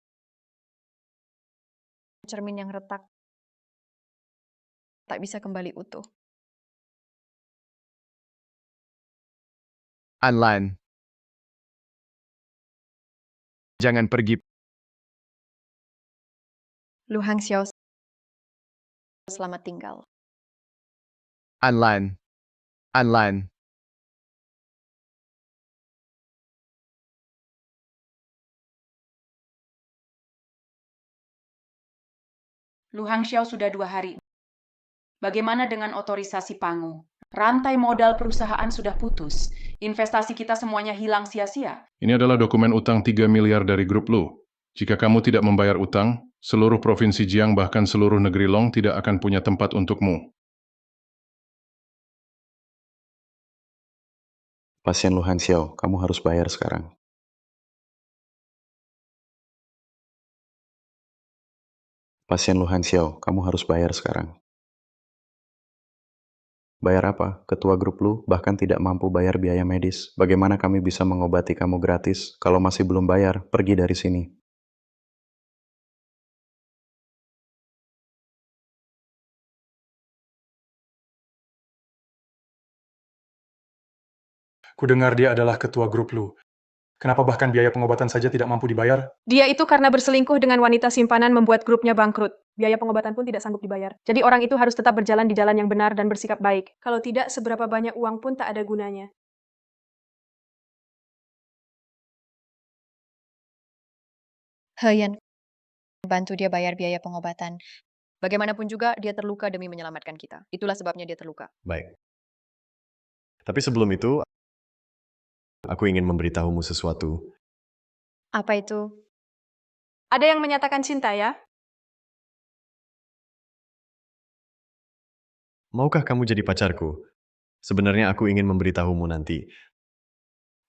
cermin yang retak tak bisa kembali utuh. Anlan. Jangan pergi. Lu Hangxiao, selamat tinggal. Anlan. Lu Hangxiao sudah 2 hari. Bagaimana dengan otorisasi Pangu? Rantai modal perusahaan sudah putus. Investasi kita semuanya hilang sia-sia. Ini adalah dokumen utang 3 miliar dari grup lu. Jika kamu tidak membayar utang, seluruh provinsi Jiang bahkan seluruh negeri Long tidak akan punya tempat untukmu. Pasien Lu Han Xiao, kamu harus bayar sekarang. Pasien Lu Han Xiao, kamu harus bayar sekarang. Bayar apa? Ketua grup lu bahkan tidak mampu bayar biaya medis. Bagaimana kami bisa mengobati kamu gratis? Kalau masih belum bayar, pergi dari sini. Kudengar dia adalah ketua grup lu. Kenapa bahkan biaya pengobatan saja tidak mampu dibayar? Dia itu karena berselingkuh dengan wanita simpanan membuat grupnya bangkrut. Biaya pengobatan pun tidak sanggup dibayar. Jadi orang itu harus tetap berjalan di jalan yang benar dan bersikap baik. Kalau tidak, seberapa banyak uang pun tak ada gunanya. Heyan, bantu dia bayar biaya pengobatan. Bagaimanapun juga, dia terluka demi menyelamatkan kita. Itulah sebabnya dia terluka. Baik. Tapi sebelum itu, aku ingin memberitahumu sesuatu. Apa itu? Ada yang menyatakan cinta ya? Maukah kamu jadi pacarku? Sebenarnya aku ingin memberitahumu nanti.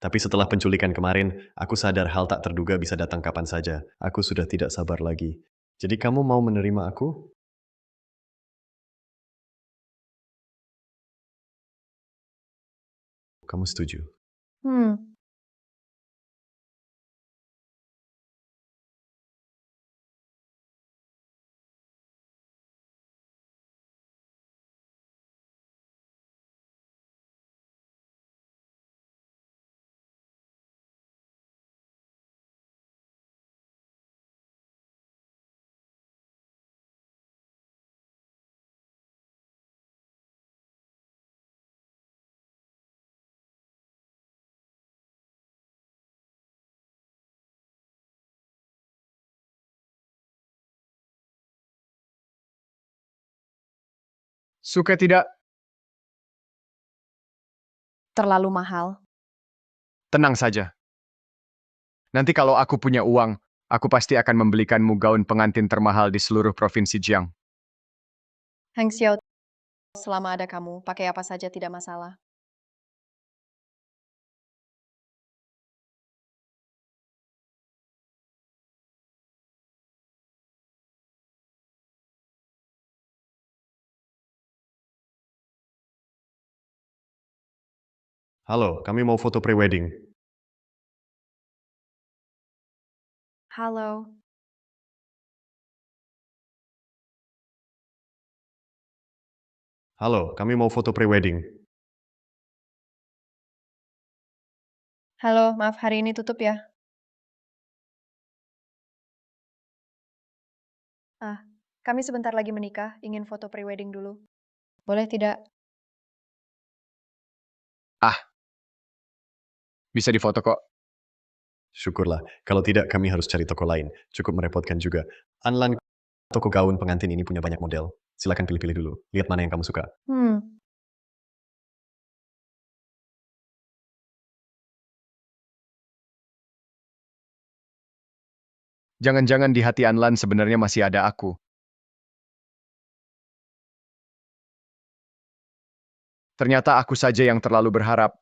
Tapi setelah penculikan kemarin, aku sadar hal tak terduga bisa datang kapan saja. Aku sudah tidak sabar lagi. Jadi kamu mau menerima aku? Kamu setuju? Hmm, Suka tidak? terlalu mahal. Tenang saja. Nanti kalau aku punya uang, aku pasti akan membelikanmu gaun pengantin termahal di seluruh provinsi Jiang. Hang Xiao, selama ada kamu, pakai apa saja tidak masalah. Halo, kami mau foto pre-wedding. Halo. Halo, kami mau foto pre-wedding. Halo, maaf hari ini tutup ya. Kami sebentar lagi menikah, ingin foto pre-wedding dulu. Boleh tidak? Bisa difoto kok. Syukurlah. Kalau tidak, kami harus cari toko lain. Cukup merepotkan juga. Anlan, toko gaun pengantin ini punya banyak model. Silakan pilih-pilih dulu. Lihat mana yang kamu suka. Jangan-jangan di hati Anlan sebenarnya masih ada aku. Ternyata aku saja yang terlalu berharap.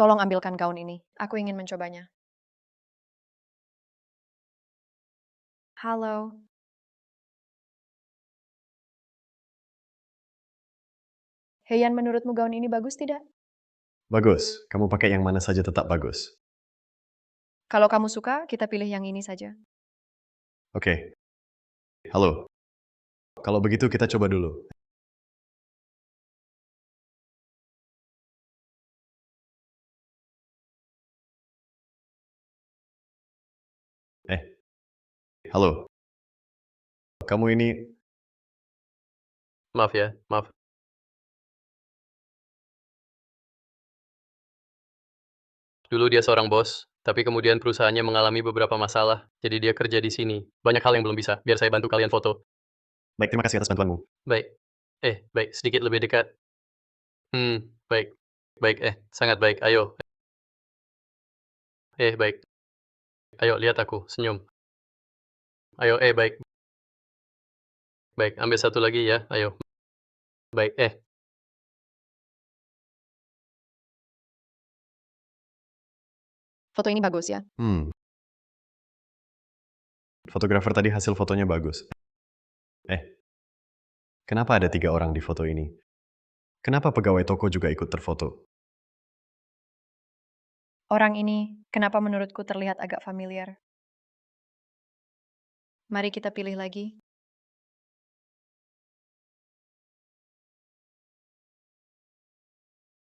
Tolong ambilkan gaun ini. Aku ingin mencobanya. Halo. Heyan, menurutmu gaun ini bagus tidak? Bagus. Kamu pakai yang mana saja tetap bagus. Kalau kamu suka, kita pilih yang ini saja. Oke. Halo. Kalau begitu kita coba dulu. Halo. Kamu ini Maaf ya, maaf. Dulu dia seorang bos, tapi kemudian perusahaannya mengalami beberapa masalah, jadi dia kerja di sini. Banyak hal yang belum bisa, biar saya bantu kalian foto. baik, terima kasih atas bantuanmu. Baik. Baik, sedikit lebih dekat. Baik. Baik, sangat baik. Ayo, Baik. Ayo, lihat aku, senyum. Ayo, baik. Baik, ambil satu lagi ya, ayo. Baik, Foto ini bagus ya. Fotografer tadi hasil fotonya bagus. Kenapa ada 3 orang di foto ini? Kenapa pegawai toko juga ikut terfoto? Orang ini, kenapa menurutku terlihat agak familiar? Mari kita pilih lagi.